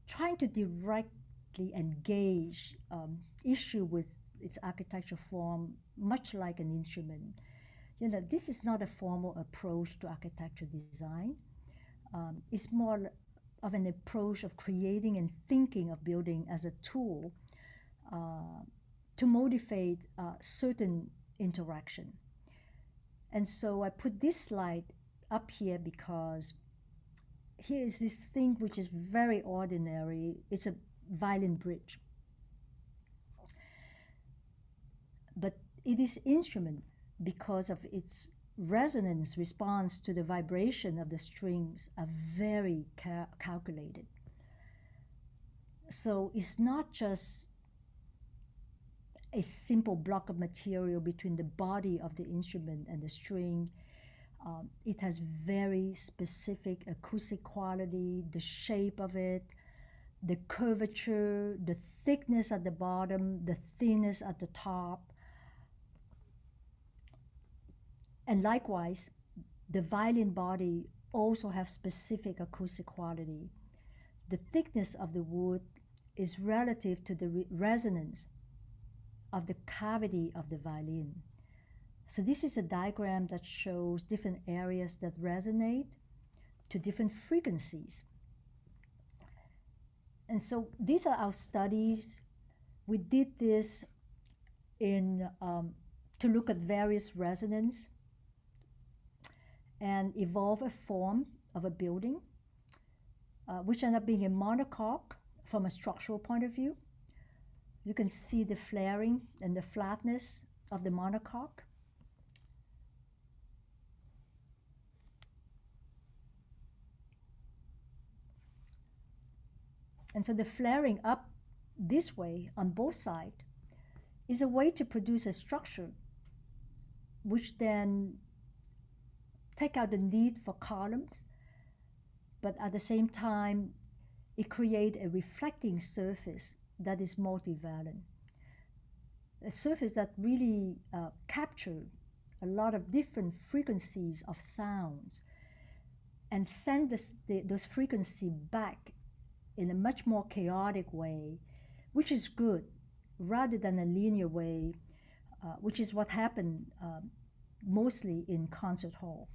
Speaker 2: trying to directly engage issue with its architectural form, much like an instrument. You know, this is not a formal approach to architecture design. It's more of an approach of creating and thinking of building as a tool to motivate certain interaction. And so I put this slide up here because here is this thing which is very ordinary. It's a violin bridge. But it is instrument because of its resonance response to the vibration of the strings are very calculated. So it's not just a simple block of material between the body of the instrument and the string. It has very specific acoustic quality, the shape of it, the curvature, the thickness at the bottom, the thinness at the top. And likewise, the violin body also have specific acoustic quality. The thickness of the wood is relative to the resonance of the cavity of the violin. So this is a diagram that shows different areas that resonate to different frequencies. And so these are our studies. We did this in to look at various resonance and evolve a form of a building, which ended up being a monocoque from a structural point of view. You can see the flaring and the flatness of the monocoque. And so the flaring up this way on both sides is a way to produce a structure which then take out the need for columns, but at the same time, it creates a reflecting surface that is multivalent. A surface that really captures a lot of different frequencies of sounds and send those frequencies back in a much more chaotic way, which is good, rather than a linear way, which is what happened mostly in concert hall.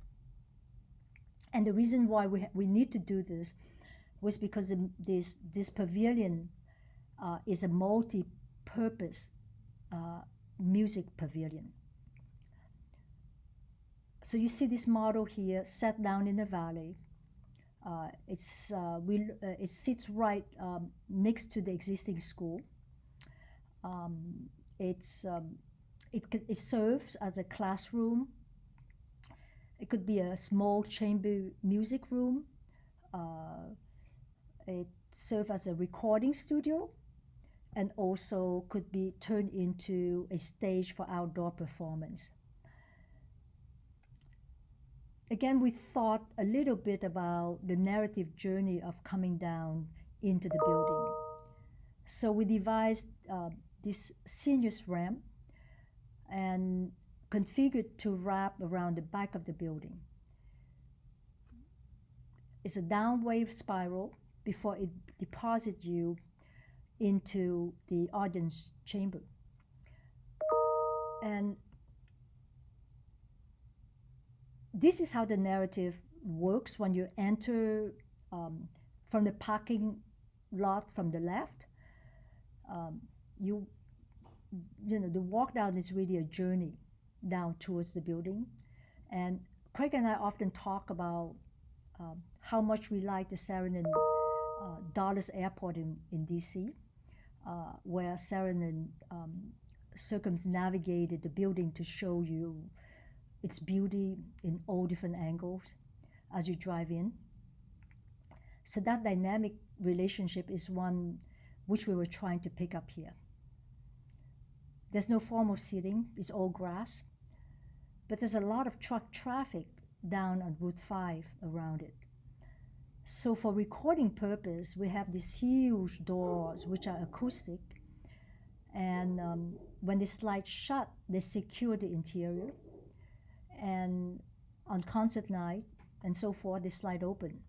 Speaker 2: And the reason why we need to do this was because this pavilion is a multi-purpose music pavilion. So you see this model here set down in the valley. It sits right next to the existing school. It serves as a classroom. It could be a small chamber music room. It serves as a recording studio, and also could be turned into a stage for outdoor performance. Again, we thought a little bit about the narrative journey of coming down into the building. So we devised this sinuous ramp and configured to wrap around the back of the building. It's a downwave spiral before it deposits you into the audience chamber. And this is how the narrative works when you enter from the parking lot from the left. you know, the walk down is really a journey down towards the building. And Craig and I often talk about how much we like the Saarinen Dulles Airport in DC, where Saarinen circumnavigated the building to show you its beauty in all different angles as you drive in. So that dynamic relationship is one which we were trying to pick up here. There's no form of seating, it's all grass, but there's a lot of truck traffic down on Route 5 around it. So for recording purpose, we have these huge doors which are acoustic, and when they slide shut, they secure the interior, and on concert night and so forth, they slide open.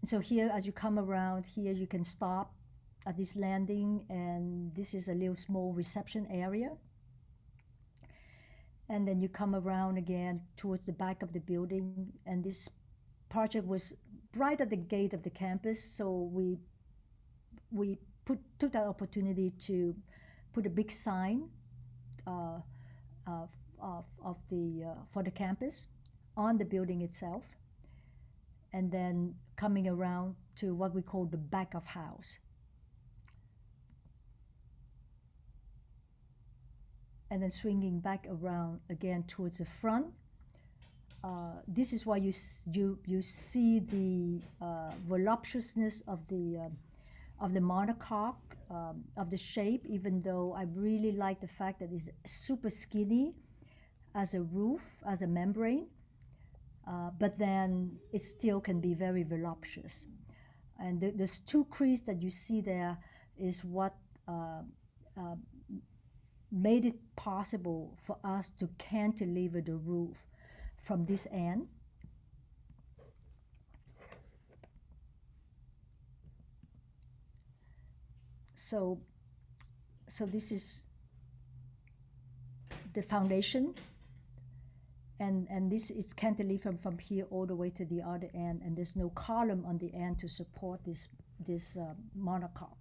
Speaker 2: And so here, as you come around here, you can stop at this landing, and this is a little small reception area. And then you come around again towards the back of the building, and this project was right at the gate of the campus, so we took that opportunity to put a big sign for the campus on the building itself, and then coming around to what we call the back of house. And then swinging back around again towards the front. This is why you see the voluptuousness of the monocoque, of the shape, even though I really like the fact that it's super skinny as a roof, as a membrane, but then it still can be very voluptuous. And those two creases that you see there is what made it possible for us to cantilever the roof from this end. So this is the foundation, and this is cantilevered from here all the way to the other end, and there's no column on the end to support this monocoque.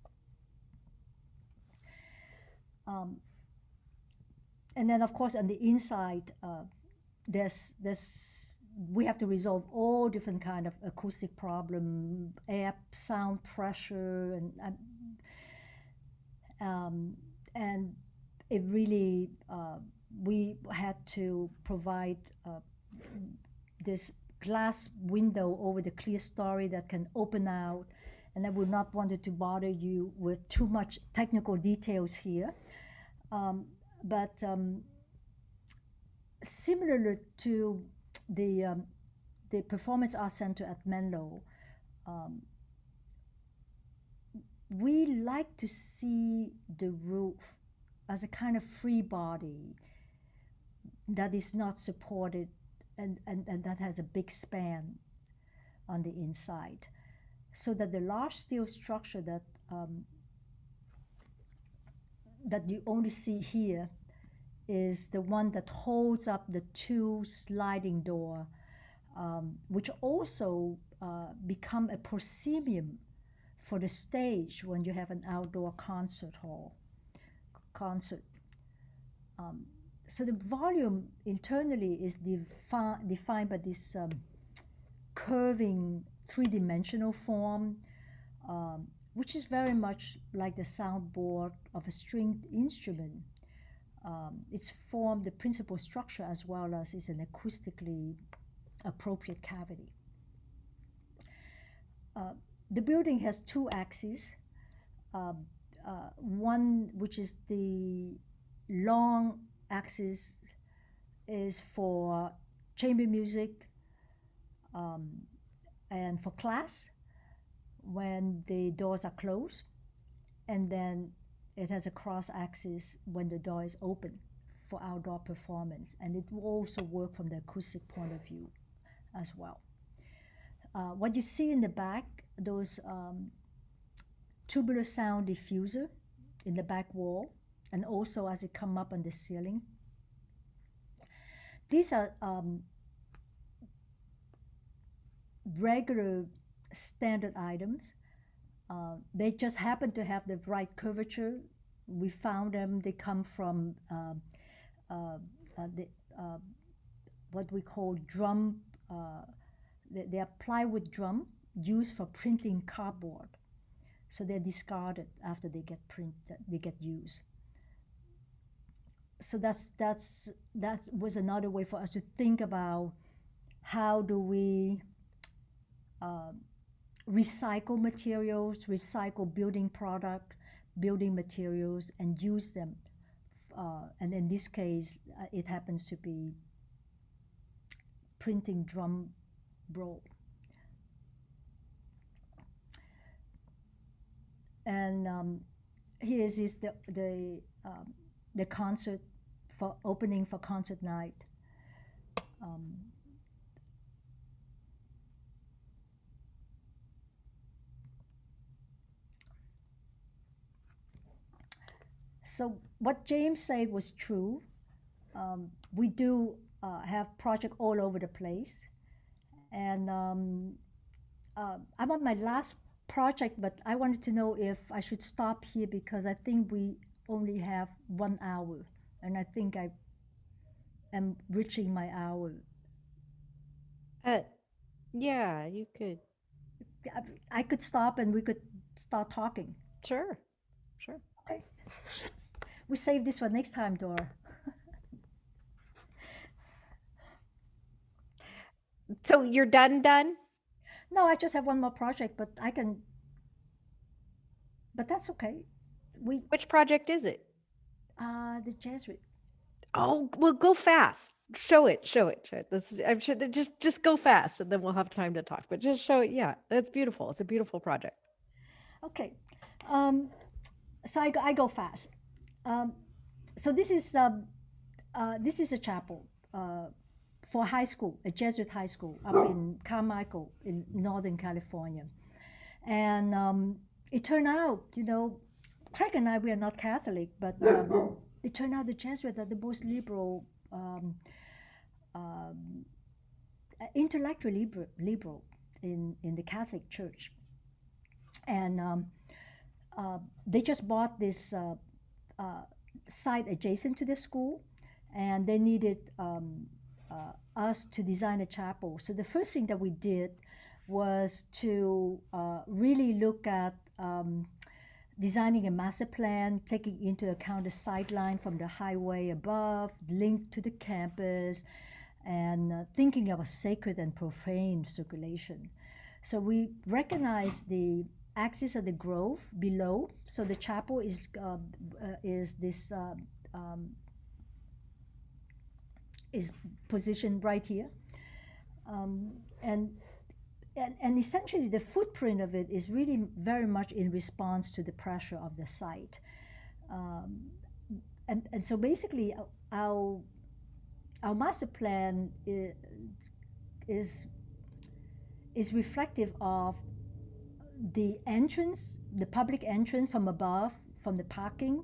Speaker 2: And then, of course, on the inside, we have to resolve all different kind of acoustic problem, air, sound, pressure, and it really we had to provide this glass window over the clear story that can open out, and I would not want to bother you with too much technical details here. But similar to the Performance Arts Center at Menlo, we like to see the roof as a kind of free body that is not supported and that has a big span on the inside, so that the large steel structure that you only see here is the one that holds up the two sliding door, which also become a proscenium for the stage when you have an outdoor concert. So the volume internally is defined by this curving three-dimensional form, which is very much like the soundboard of a stringed instrument. It's formed the principal structure as well as is an acoustically appropriate cavity. The building has two axes. One, which is the long axis, is for chamber music and for class when the doors are closed, and then it has a cross axis when the door is open for outdoor performance, and it will also work from the acoustic point of view as well. What you see in the back, those tubular sound diffuser in the back wall, and also as it come up on the ceiling. These are regular standard items they just happen to have the right curvature. We found them. They come from the, what we call drum. They are plywood drum used for printing cardboard. So they're discarded after they get they get used. So that was another way for us to think about how do we recycle materials, recycle building product, building materials, and use them. And in this case, it happens to be printing drum roll. And here is the concert for opening for concert night. So what James said was true. We do have projects all over the place. And I'm on my last project, but I wanted to know if I should stop here because I think we only have 1 hour. And I think I am reaching my hour.
Speaker 3: Yeah, you could.
Speaker 2: I could stop and we could start talking.
Speaker 3: Sure.
Speaker 2: Okay. We save this for next time, Dora.
Speaker 3: So you're done?
Speaker 2: No, I just have one more project, but that's okay.
Speaker 3: Which project is it?
Speaker 2: The Jesuit.
Speaker 3: Oh, well, go fast. Show it. I'm sure that just go fast, and then we'll have time to talk. But just show it. Yeah, that's beautiful. It's a beautiful project.
Speaker 2: Okay, so I go fast. So this is a chapel for high school, a Jesuit high school up in Carmichael in Northern California, and it turned out, Craig and I, we are not Catholic, but it turned out the Jesuits are the most liberal, intellectually liberal in the Catholic Church. And they just bought this site adjacent to the school, and they needed us to design a chapel. So the first thing that we did was to really look at designing a master plan, taking into account the sightline from the highway above, linked to the campus, and thinking of a sacred and profane circulation. So we recognize the axis of the grove below. So the chapel is positioned right here, and essentially the footprint of it is really very much in response to the pressure of the site. And so basically our master plan is reflective of the entrance, the public entrance from above, from the parking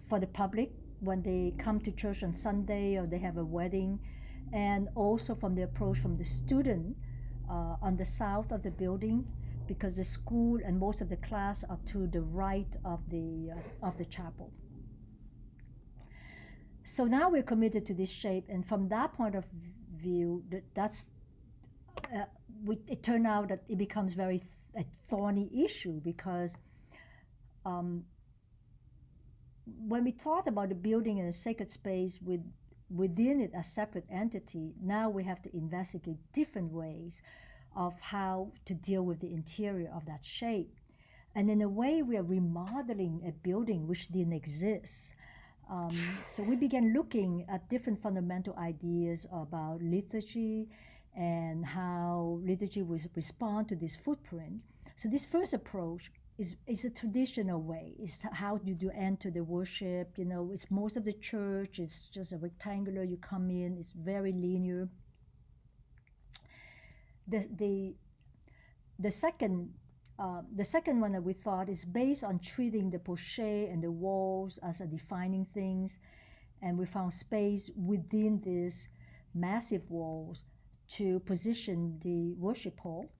Speaker 2: for the public when they come to church on Sunday or they have a wedding, and also from the approach from the student on the south of the building, because the school and most of the class are to the right of the chapel. So now we're committed to this shape, and from that point of view, it turned out that it becomes a thorny issue, because when we thought about the building in a sacred space within it a separate entity, now we have to investigate different ways of how to deal with the interior of that shape. And in a way, we are remodeling a building which didn't exist. So we began looking at different fundamental ideas about liturgy and how liturgy will respond to this footprint. So this first approach is a traditional way. It's how you do enter the worship. It's most of the church. It's just a rectangular. You come in. It's very linear. The second one that we thought is based on treating the porche and the walls as a defining things, and we found space within these massive walls to position the worship hall.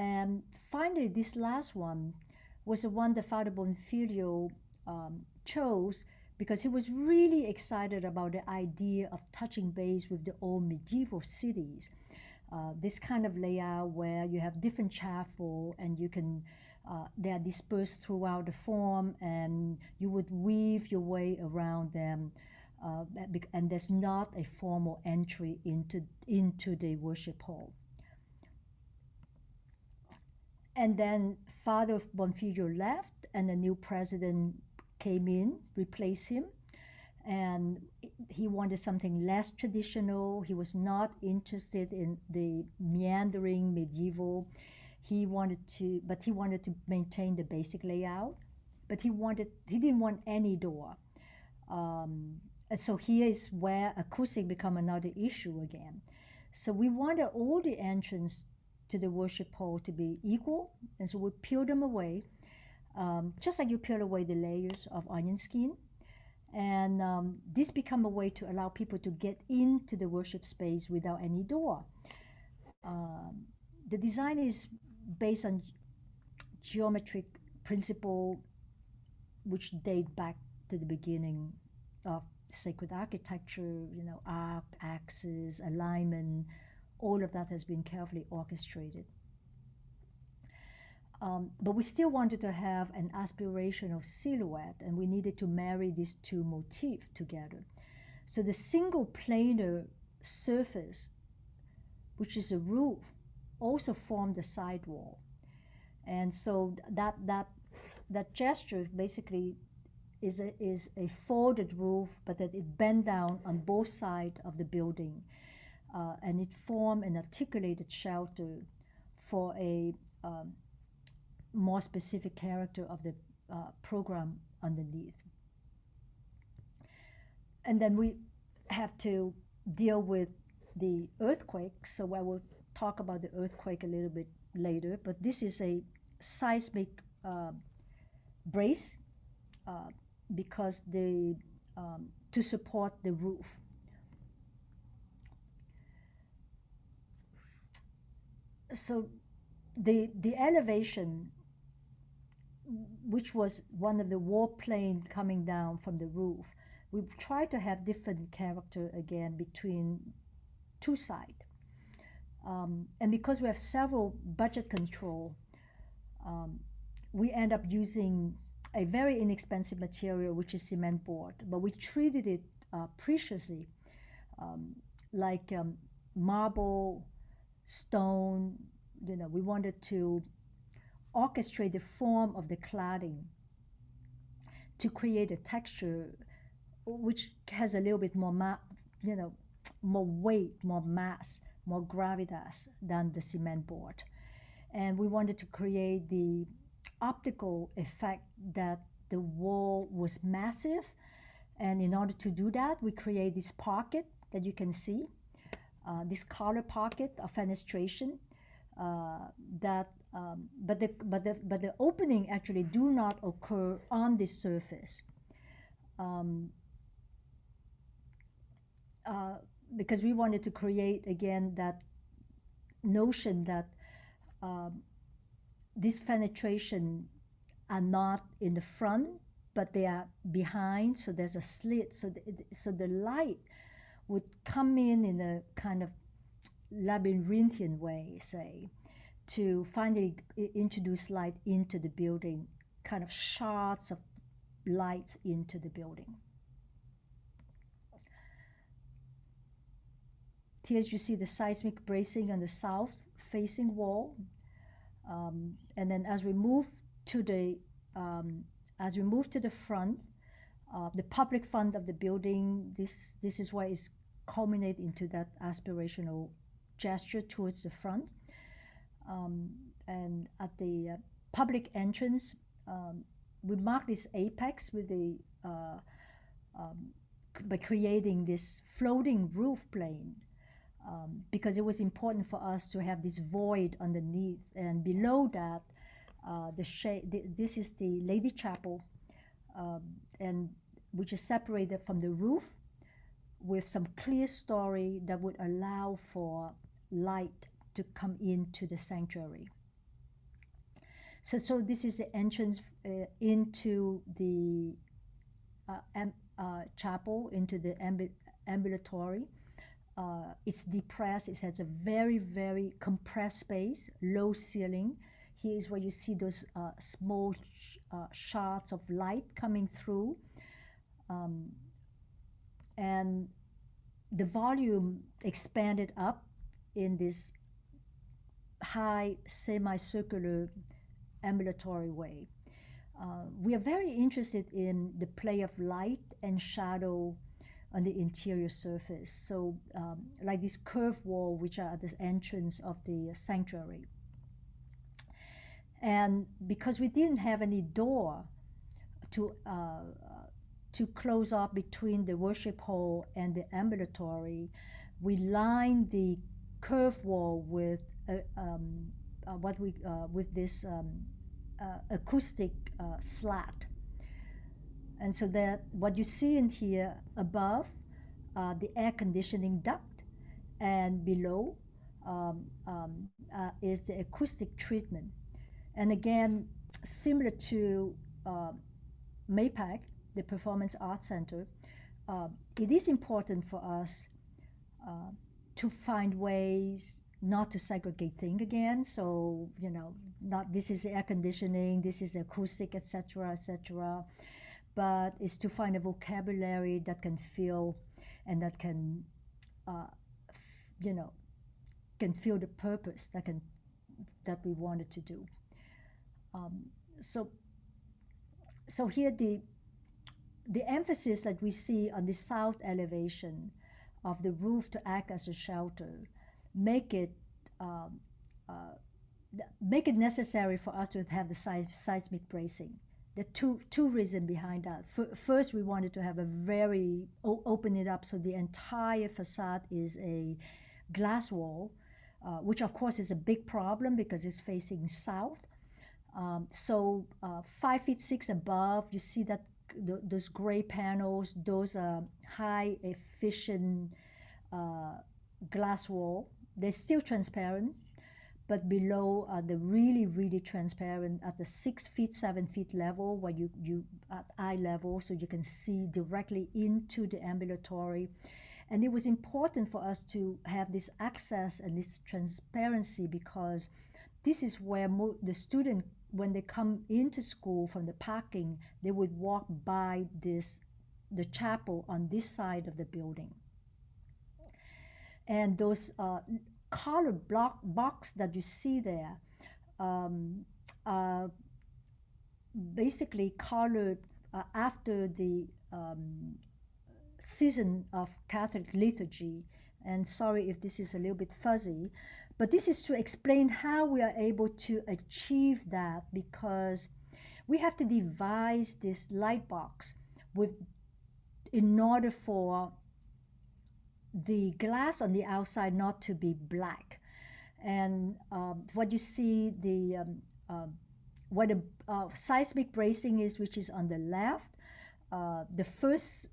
Speaker 2: And finally, this last one was the one that Father Bonfiglio chose because he was really excited about the idea of touching base with the old medieval cities. This kind of layout where you have different chapel and you can, they are dispersed throughout the form and you would weave your way around them. And there's not a formal entry into the worship hall. And then Father Bonfiglio left and a new president came in, replaced him. And he wanted something less traditional. He was not interested in the meandering medieval. He wanted to maintain the basic layout, but he didn't want any door. And so here is where acoustic become another issue again. So we wanted all the entrance to the worship hall to be equal, and so we peel them away, just like you peel away the layers of onion skin. And this become a way to allow people to get into the worship space without any door. The design is based on geometric principle, which date back to the beginning of sacred architecture, arc, axis, alignment, all of that has been carefully orchestrated. But we still wanted to have an aspirational silhouette, and we needed to marry these two motifs together. So the single planar surface, which is a roof, also formed the sidewall. And so that gesture basically is a folded roof, but that it bent down on both sides of the building. And it formed an articulated shelter for a more specific character of the program underneath. And then we have to deal with the earthquake, so I will talk about the earthquake a little bit later, but this is a seismic brace because to support the roof. So the elevation, which was one of the wall plane coming down from the roof, we try to have different character again between two sides. And because we have several budget control, we end up using a very inexpensive material, which is cement board, but we treated it preciously, like marble, stone. We wanted to orchestrate the form of the cladding to create a texture which has a little bit more, more weight, more mass, more gravitas than the cement board. And we wanted to create the optical effect that the wall was massive. And in order to do that, we create this pocket that you can see, this color pocket of fenestration but the opening actually do not occur on this surface. Because we wanted to create, again, that notion that these fenestration are not in the front, but they are behind, so there's a slit. So the light would come in a kind of labyrinthian way, say, to finally introduce light into the building, kind of shards of lights into the building. Here you see the seismic bracing on the south-facing wall, and then as we move to the front, the public front of the building, this is why it's culminate into that aspirational gesture towards the front. And at the public entrance, we mark this apex with by creating this floating roof plane, because it was important for us to have this void underneath, and below that, this is the Lady Chapel, and which is separated from the roof with some clear story that would allow for light to come into the sanctuary. So this is the entrance into the chapel, into the ambulatory. It's depressed. It has a very, very compressed space, low ceiling. Here is where you see those small shards of light coming through. And the volume expanded up in this high semicircular ambulatory way. We are very interested in the play of light and shadow on the interior surface. So like this curved wall, which are at the entrance of the sanctuary. And because we didn't have any door to close off between the worship hall and the ambulatory, we lined the curved wall with with this acoustic slat. And so that what you see in here above, the air conditioning duct, and below is the acoustic treatment. And again, similar to MAPAC, the Performance Arts Center, it is important for us to find ways not to segregate things again. So, you know, not this is air conditioning, this is acoustic, etc., etc. But it's to find a vocabulary that can feel and that can, you know, can feel the purpose that we wanted to do. So here the emphasis that we see on the south elevation of the roof to act as a shelter make it necessary for us to have the seismic bracing. There are two reasons behind that. First, we wanted to have a very open it up so the entire facade is a glass wall, which of course is a big problem because it's facing south. So 5 feet 6 above, you see that those gray panels, those are high efficient glass wall. They're still transparent, but below are the really, really transparent at the 6 feet, 7 feet level where you at eye level, so you can see directly into the ambulatory. And it was important for us to have this access and this transparency because this is where the student, when they come into school from the parking, they would walk by the chapel on this side of the building. And those colored box that you see there are basically colored after the season of Catholic liturgy. And sorry if this is a little bit fuzzy, but this is to explain how we are able to achieve that, because we have to devise this light box in order for the glass on the outside not to be black. And what you see, what the seismic bracing is, which is on the left, the first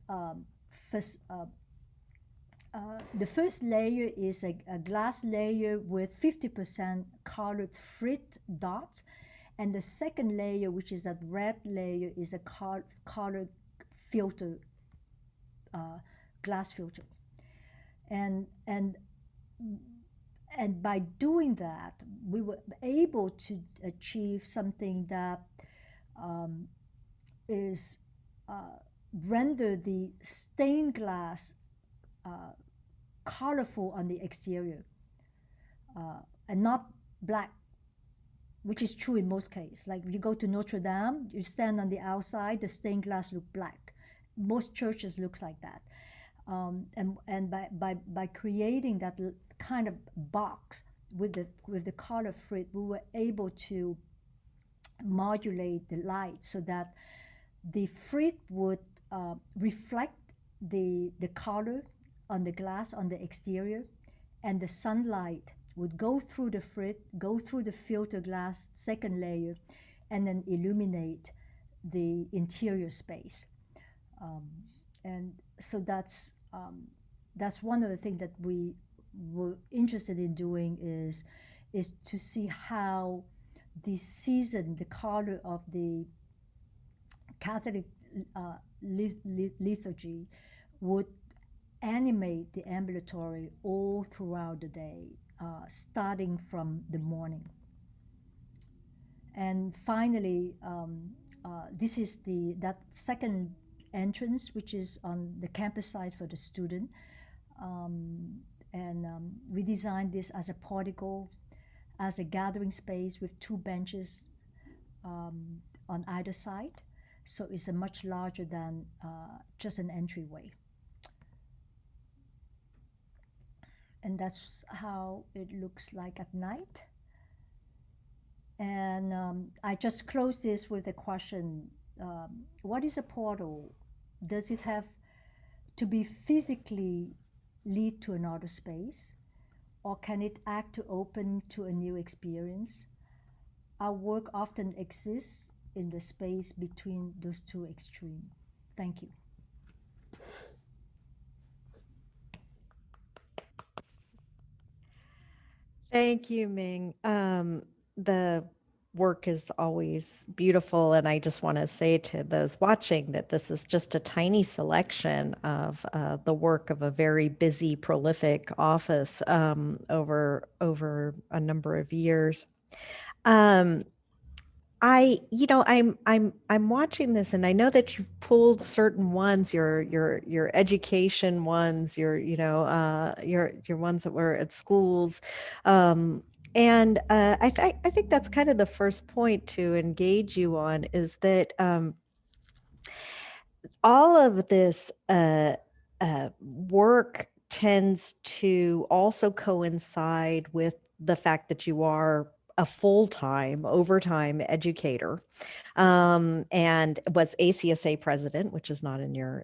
Speaker 2: layer is a glass layer with 50% colored frit dots, and the second layer, which is that red layer, is a colored filter, glass filter. And by doing that, we were able to achieve something that is render the stained glass colorful on the exterior and not black, which is true in most cases. Like if you go to Notre Dame, you stand on the outside, the stained glass look black. Most churches looks like that. And by creating that kind of box with the color frit, we were able to modulate the light so that the frit would reflect the color on the glass on the exterior, and the sunlight would go through the frit, go through the filter glass second layer, and then illuminate the interior space. And so that's one of the things that we were interested in doing is to see how the season, the color of the Catholic liturgy would animate the ambulatory all throughout the day, starting from the morning. And finally, this is that second entrance, which is on the campus side for the student. We designed this as a portico, as a gathering space with 2 benches on either side. So it's a much larger than just an entryway. And that's how it looks like at night. And I just close this with a question. What is a portal? Does it have to be physically lead to another space? Or can it act to open to a new experience? Our work often exists in the space between those 2 extremes. Thank you.
Speaker 3: Thank you, Ming. The work is always beautiful, and I just want to say to those watching that this is just a tiny selection of the work of a very busy, prolific office over a number of years. I'm watching this, and I know that you've pulled certain ones, your education ones, your ones that were at schools, and I think that's kind of the first point to engage you on, is that all of this work tends to also coincide with the fact that you are a full-time, overtime educator, and was ACSA president, which is not in your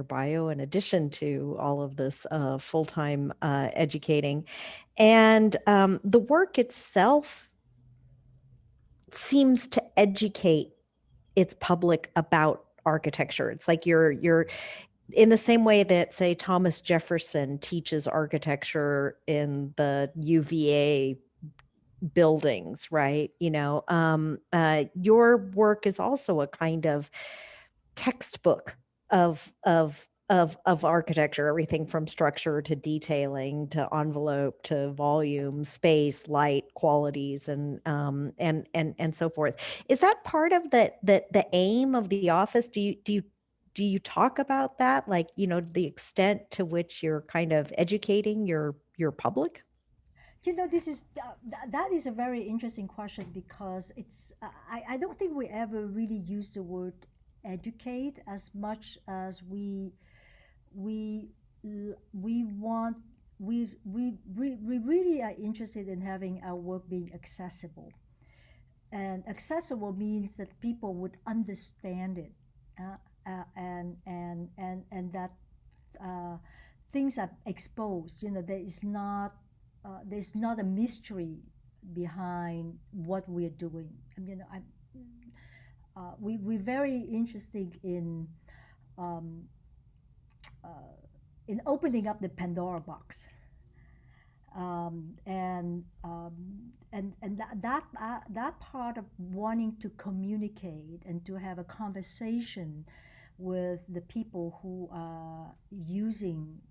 Speaker 3: bio, in addition to all of this full-time educating. And the work itself seems to educate its public about architecture. It's like you're in the same way that, say, Thomas Jefferson teaches architecture in the UVA buildings, right? Your work is also a kind of textbook of architecture, everything from structure to detailing to envelope to volume, space, light, qualities, and so forth. Is that part of the aim of the office? Do you talk about that, like, the extent to which you're kind of educating your public?
Speaker 2: This is that is a very interesting question, because it's I don't think we ever really use the word educate as much as we want we really are interested in having our work being accessible. And accessible means that people would understand it, and that things are exposed. There's not a mystery behind what we're doing. We're very interested in opening up the Pandora box, and that part of wanting to communicate and to have a conversation with the people who are using,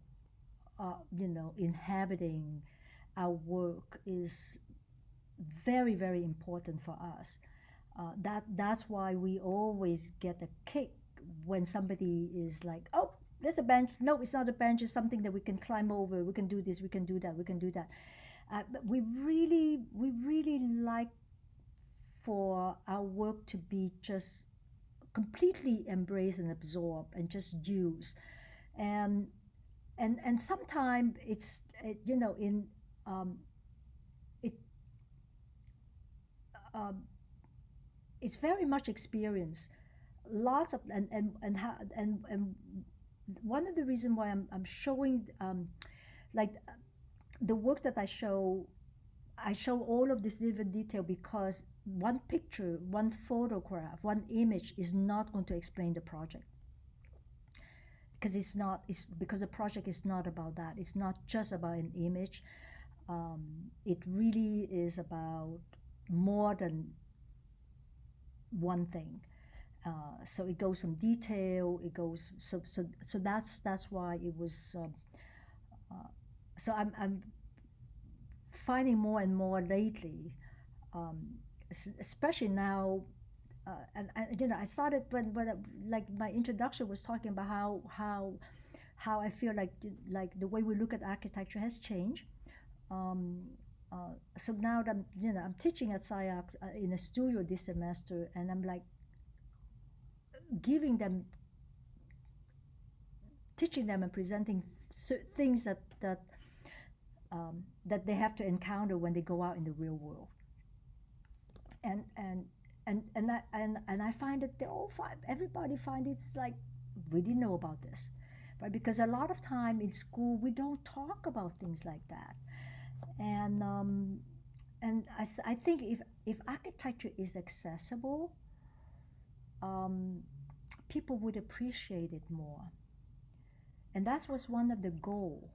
Speaker 2: inhabiting our work is very, very important for us. That's why we always get a kick when somebody is like, "Oh, there's a bench." No, it's not a bench. It's something that we can climb over. We can do this. We can do that. We can do that. But we really like for our work to be just completely embraced and absorbed and just used. And sometimes it's in it it's very much experience, lots of and one of the reasons why I'm showing like the work that I show all of this different detail, because one picture, one photograph, one image is not going to explain the project, because because the project is not about that. It's not just about an image. It really is about more than one thing. So it goes from detail. It goes so that's why it was. So I'm finding more and more lately, especially now, and I started when like my introduction was talking about how I feel like the way we look at architecture has changed. Um, so now that I'm teaching at SciArc in a studio this semester, and I'm like giving them, teaching them and presenting things that they have to encounter when they go out in the real world. And I find that everybody find it's like, we didn't know about this, right? Because a lot of time in school we don't talk about things like that, and I think if architecture is accessible, people would appreciate it more, and that was one of the goal.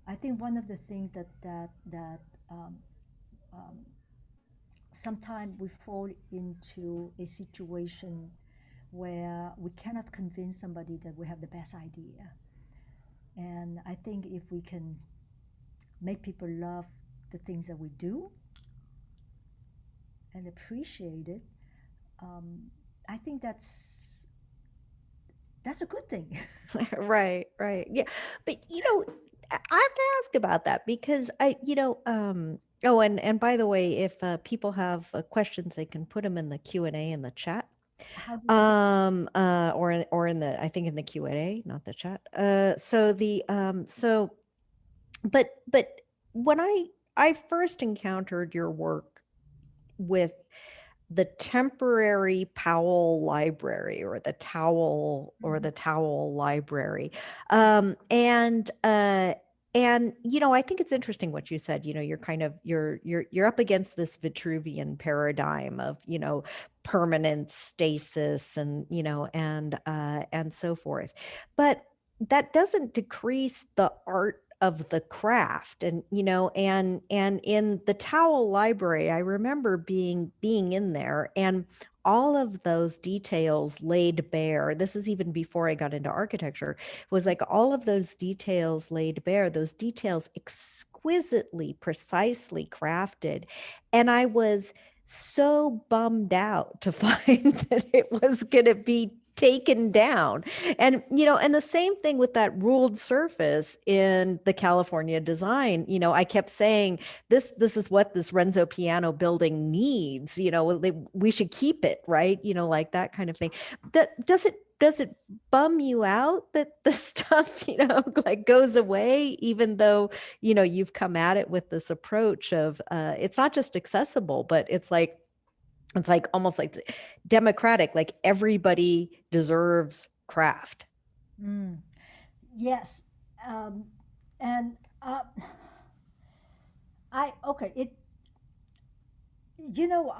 Speaker 2: I think one of the things that um, um, sometimes we fall into a situation where we cannot convince somebody that we have the best idea. And I think if we can make people love the things that we do and appreciate it, I think that's a good thing.
Speaker 3: Right, right. Yeah. But I have to ask about that because oh, and by the way, if people have questions, they can put them in the Q&A in the chat.
Speaker 2: How do I
Speaker 3: Or in the, I think in the Q&A, not the chat. But when I first encountered your work with the temporary Powell Library, or the Towel Library. And I think it's interesting what you said. You're kind of you're up against this Vitruvian paradigm of permanent stasis, and and so forth. But that doesn't decrease the art of the craft. And and in the Towel Library, I remember being in there, and all of those details laid bare. This is even before I got into architecture. Was like all of those details laid bare, those details exquisitely, precisely crafted. And I was so bummed out to find that it was going to be taken down. And and the same thing with that ruled surface in the California design. I kept saying, this is what this Renzo Piano building needs. We should keep it, right? Like that kind of thing. Does it bum you out that the stuff like goes away, even though you've come at it with this approach of it's not just accessible, but it's like almost like democratic, like everybody deserves craft.
Speaker 2: Mm. Yes, and I okay it. You know,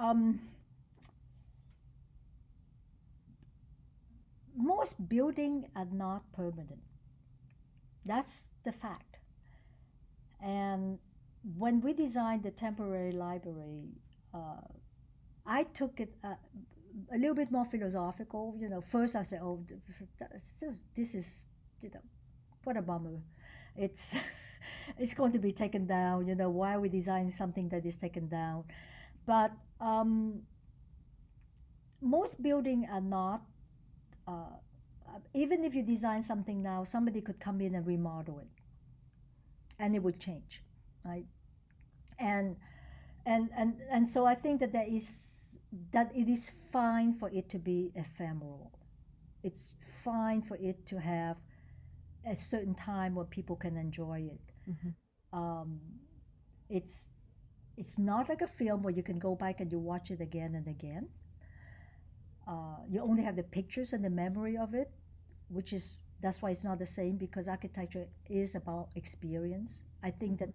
Speaker 2: most buildings are not permanent. That's the fact. And when we designed the temporary library, I took it a little bit more philosophical. First I said, "Oh, this is, what a bummer. It's it's going to be taken down. Why are we designing something that is taken down?" But most buildings are not. Even if you design something now, somebody could come in and remodel it, and it would change, right? And so I think that it is fine for it to be ephemeral. It's fine for it to have a certain time where people can enjoy it.
Speaker 3: Mm-hmm.
Speaker 2: It's not like a film where you can go back and you watch it again and again. You only have the pictures and the memory of it, that's why it's not the same, because architecture is about experience. I think that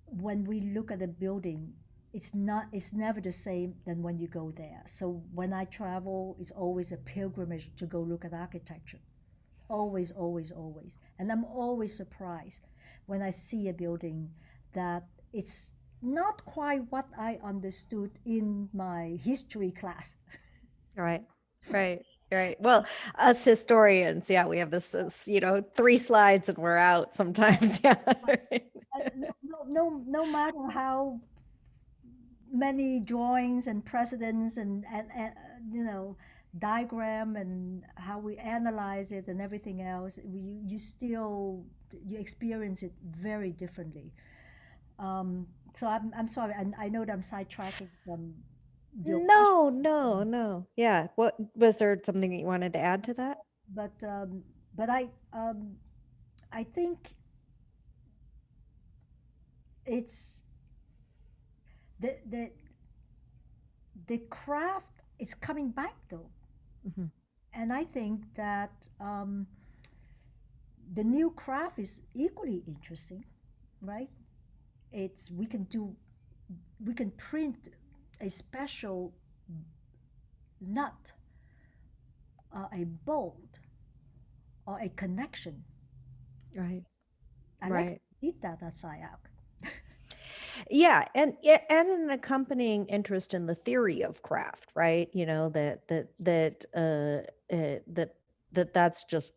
Speaker 2: when we look at a building, it's never the same than when you go there. So when I travel, it's always a pilgrimage to go look at architecture. Always, always, always. And I'm always surprised when I see a building that it's not quite what I understood in my history class.
Speaker 3: Right, right, right. Well, us historians, yeah, we have this, 3 slides and we're out sometimes. Yeah.
Speaker 2: No matter how many drawings and precedents and diagram and how we analyze it and everything else, you still you experience it very differently. So I'm sorry, I know that I'm sidetracking from your
Speaker 3: No,
Speaker 2: question,
Speaker 3: no, no. Yeah. What was there something that you wanted to add to that?
Speaker 2: but I think it's the the craft is coming back though.
Speaker 3: Mhm.
Speaker 2: And I think that the new craft is equally interesting, right? It's we can print a special nut, a bolt, or a connection.
Speaker 3: Right,
Speaker 2: Alex
Speaker 3: right.
Speaker 2: did that at SciArc.
Speaker 3: Yeah, and an accompanying interest in the theory of craft, right? That's just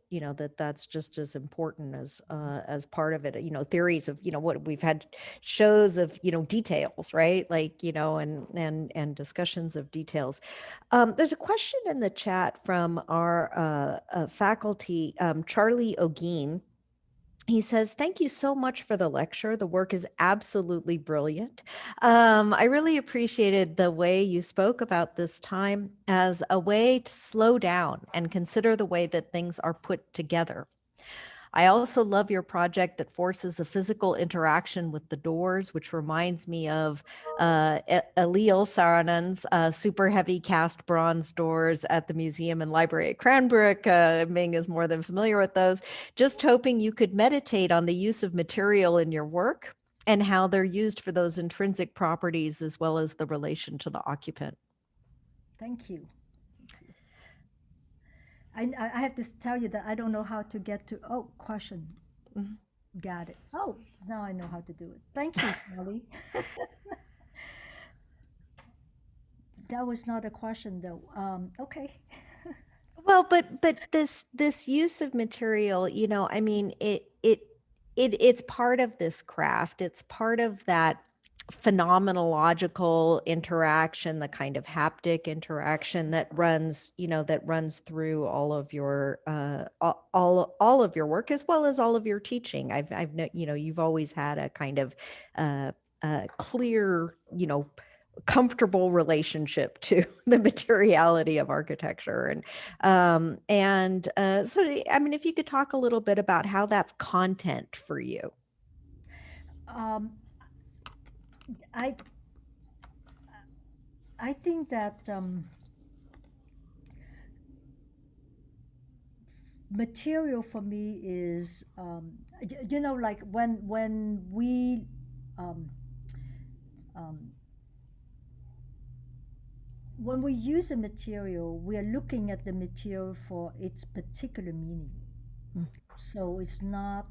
Speaker 3: that's just as important as part of it. Theories of what we've had shows of details, right? Like and discussions of details. There's a question in the chat from our faculty, Charlie Ogeen. He says, "Thank you so much for the lecture. The work is absolutely brilliant. I really appreciated the way you spoke about this time as a way to slow down and consider the way that things are put together. I also love your project that forces a physical interaction with the doors, which reminds me of Eliel Saarinen super heavy cast bronze doors at the museum and library at Cranbrook. Ming is more than familiar with those. Just hoping you could meditate on the use of material in your work and how they're used for those intrinsic properties as well as the relation to the occupant."
Speaker 2: Thank you. I have to tell you that I don't know how to get to, oh, question.
Speaker 3: Mhm.
Speaker 2: Got it. Oh, now I know how to do it. Thank you, Molly. That was not a question though. Okay.
Speaker 3: Well, but this use of material, I mean, it's part of this craft. It's part of that phenomenological interaction, the kind of haptic interaction that runs through all of your all of your work as well as all of your teaching. I've you've always had a kind of clear, comfortable relationship to the materiality of architecture. So I mean, if you could talk a little bit about how that's content for you.
Speaker 2: Um, I I think that material for me is like um, um, when we use a material, we are looking at the material for its particular meaning.
Speaker 3: Mm.
Speaker 2: So it's not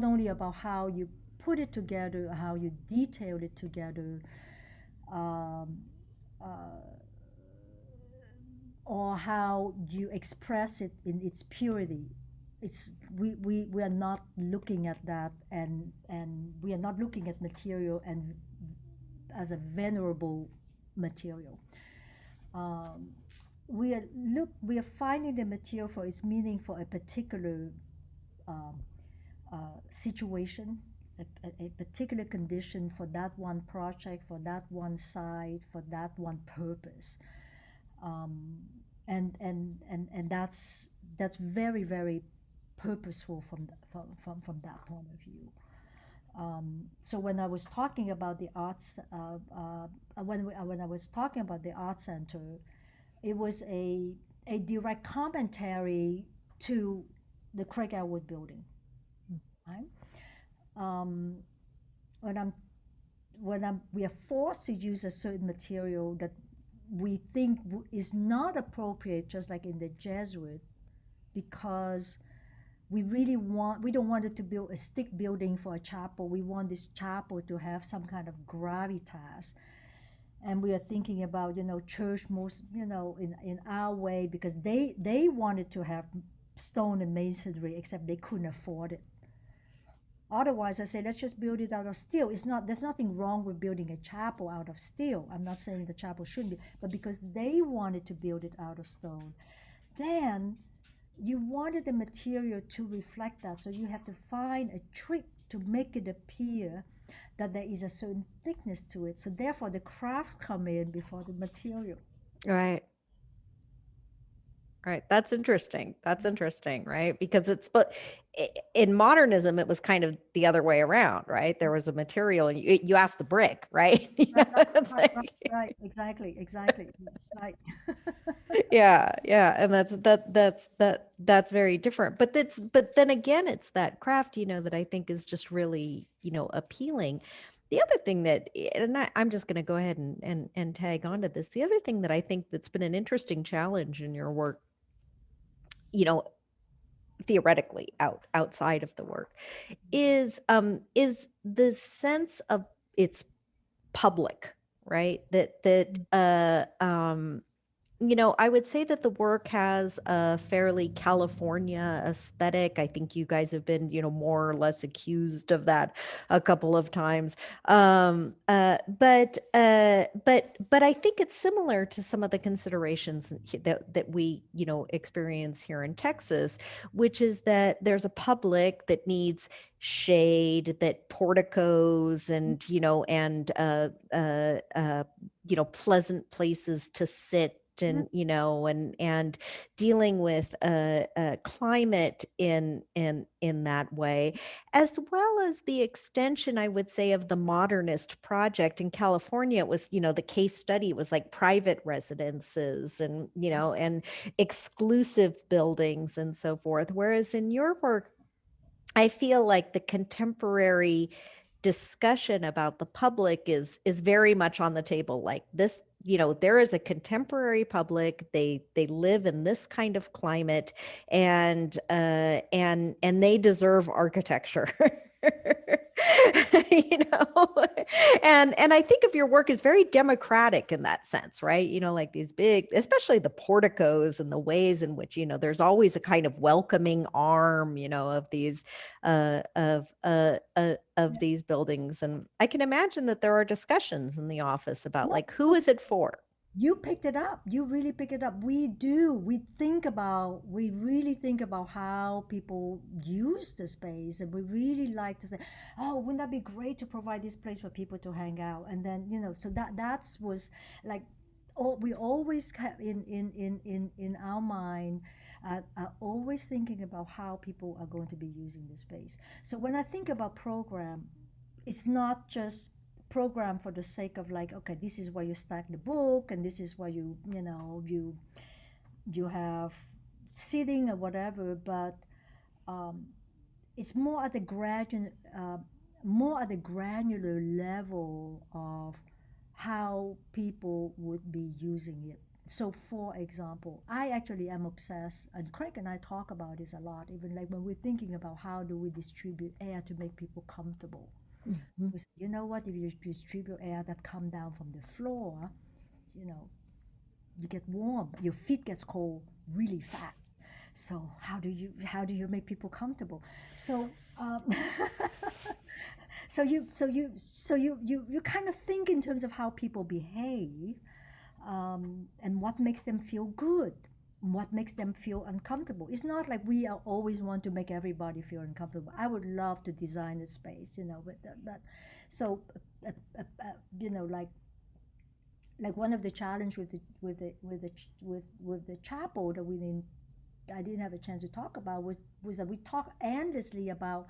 Speaker 2: only about how you put it together, how you detail it together, um, uh, or how you express it in its purity. It's we are not looking at that, and we are not looking at material and as a venerable material. Um, we are finding the material for its meaning for a particular um, situation, a particular condition for that one project, for that one site, for that one purpose. Um, and that's very, very purposeful from that point of view. So when I was talking about the arts, when I was talking about the art center, it was a direct commentary to the Craig Elwood building, right? Um, when I'm we are forced to use a certain material that we think is not appropriate, just like in the Jesuit, because we don't want it to build a stick building for a chapel. We want this chapel to have some kind of gravitas. And we are thinking about, church most, in our way, because they wanted to have stone and masonry, except they couldn't afford it. Otherwise, I say, let's just build it out of steel. There's nothing wrong with building a chapel out of steel. I'm not saying the chapel shouldn't be, but because they wanted to build it out of stone, then you wanted the material to reflect that. So you have to find a trick to make it appear that there is a certain thickness to it. So therefore the crafts come in before the material.
Speaker 3: Right. Right. That's interesting. That's interesting, right? Because but in modernism, it was kind of the other way around, right? There was a material, and you asked the brick, right?
Speaker 2: Right. Exactly. Yes, right.
Speaker 3: Yeah, and that's very different. But then again, it's that craft, that I think is just really, appealing. The other thing that, and I'm just going to go ahead and tag onto this. The other thing that I think that's been an interesting challenge in your work, theoretically outside of the work, is the sense of it's public, right? I would say that the work has a fairly California aesthetic. I think you guys have been, more or less accused of that a couple of times. But I think it's similar to some of the considerations that we, experience here in Texas, which is that there's a public that needs shade, that porticos and, pleasant places to sit, and and dealing with climate in that way, as well as the extension, I would say, of the modernist project in California. It was, the case study was like private residences and and exclusive buildings and so forth, whereas in your work, I feel like the contemporary discussion about the public is very much on the table. Like this, there is a contemporary public. They live in this kind of climate, and they deserve architecture. you know and I think of your work as very democratic in that sense, right? Like these big, especially the porticos, and the ways in which there's always a kind of welcoming arm of these of these buildings. And I can imagine that there are discussions in the office about like, who is it for?
Speaker 2: You picked it up. You really picked it up. We do. We really think about how people use the space, and we really like to say, oh, wouldn't that be great to provide this place for people to hang out? And then, so that was like, we always kept in our mind, always thinking about how people are going to be using the space. So when I think about program, it's not just program for the sake of like, okay, this is where you stack the book, and this is where you have sitting or whatever, but it's more at the granular level of how people would be using it. So for example, I actually am obsessed, and Craig and I talk about this a lot, even like when we're thinking about how do we distribute air to make people comfortable.
Speaker 3: Mhm.
Speaker 2: We say, you know what, if you distribute air that come down from the floor, you get warm, your feet gets cold really fast. So how do you make people comfortable? So you kind of think in terms of how people behave, and what makes them feel good, what makes them feel uncomfortable. It's not like we are always want to make everybody feel uncomfortable. I would love to design a space, but so like one of the challenge with the chapel that I didn't have a chance to talk about was that we talk endlessly about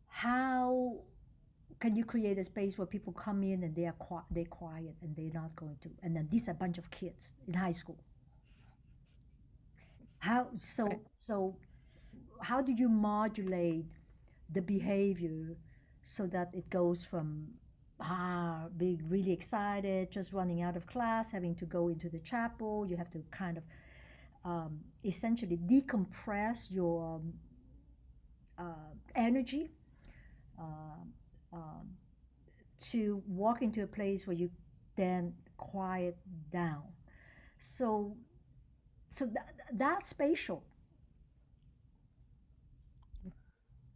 Speaker 2: how can you create a space where people come in and they're quiet and they're not going to, and then these are a bunch of kids in high school. So how do you modulate the behavior so that it goes from being really excited, just running out of class, having to go into the chapel? You have to kind of essentially decompress energy um, to walk into a place where you then quiet down. So, that's spatial,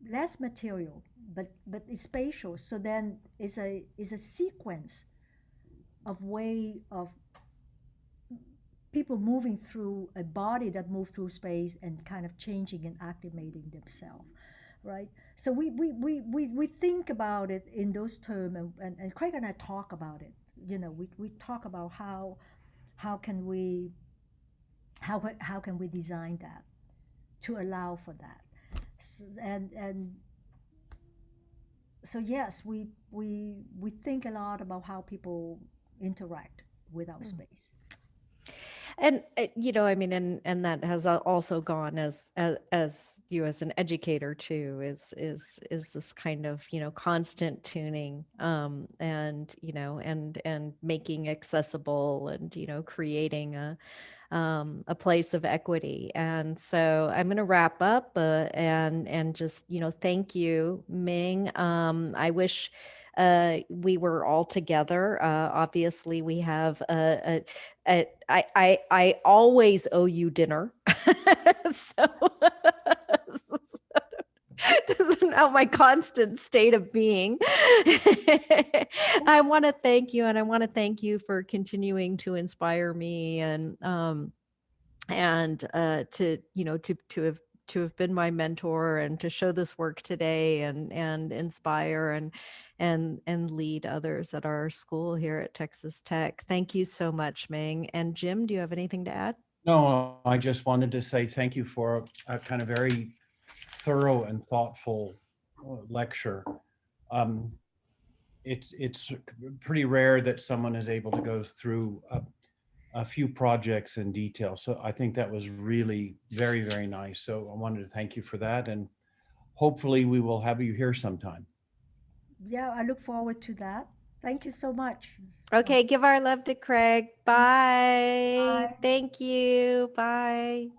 Speaker 2: less material, but it's spatial. So then it's a sequence of way of people moving through a body that move through space and kind of changing and acclimating themselves, right? So we think about it in those terms, and Craig and I talk about it. We talk about how can we how can we design that to allow for that. And so yes, we think a lot about how people interact with our space.
Speaker 3: And I mean, and that has also gone as you as an educator too, is this kind of constant tuning, and making accessible, and creating a place of equity. And so I'm going to wrap up, and just thank you, Ming. I wish we were all together. Obviously, we have I always owe you dinner. So this is now my constant state of being. I want to thank you, and I want to thank you for continuing to inspire me, and to have been my mentor, and to show this work today, and inspire and lead others at our school here at Texas Tech. Thank you so much, Ming. And Jim, do you have anything to add?
Speaker 1: No, I just wanted to say thank you for a kind of very thorough and thoughtful lecture. It's pretty rare that someone is able to go through a few projects in detail. So I think that was really very, very nice. So I wanted to thank you for that. And hopefully we will have you here sometime.
Speaker 2: Yeah, I look forward to that. Thank you so much.
Speaker 3: Okay, give our love to Craig. Bye.
Speaker 2: Bye.
Speaker 3: Thank you. Bye.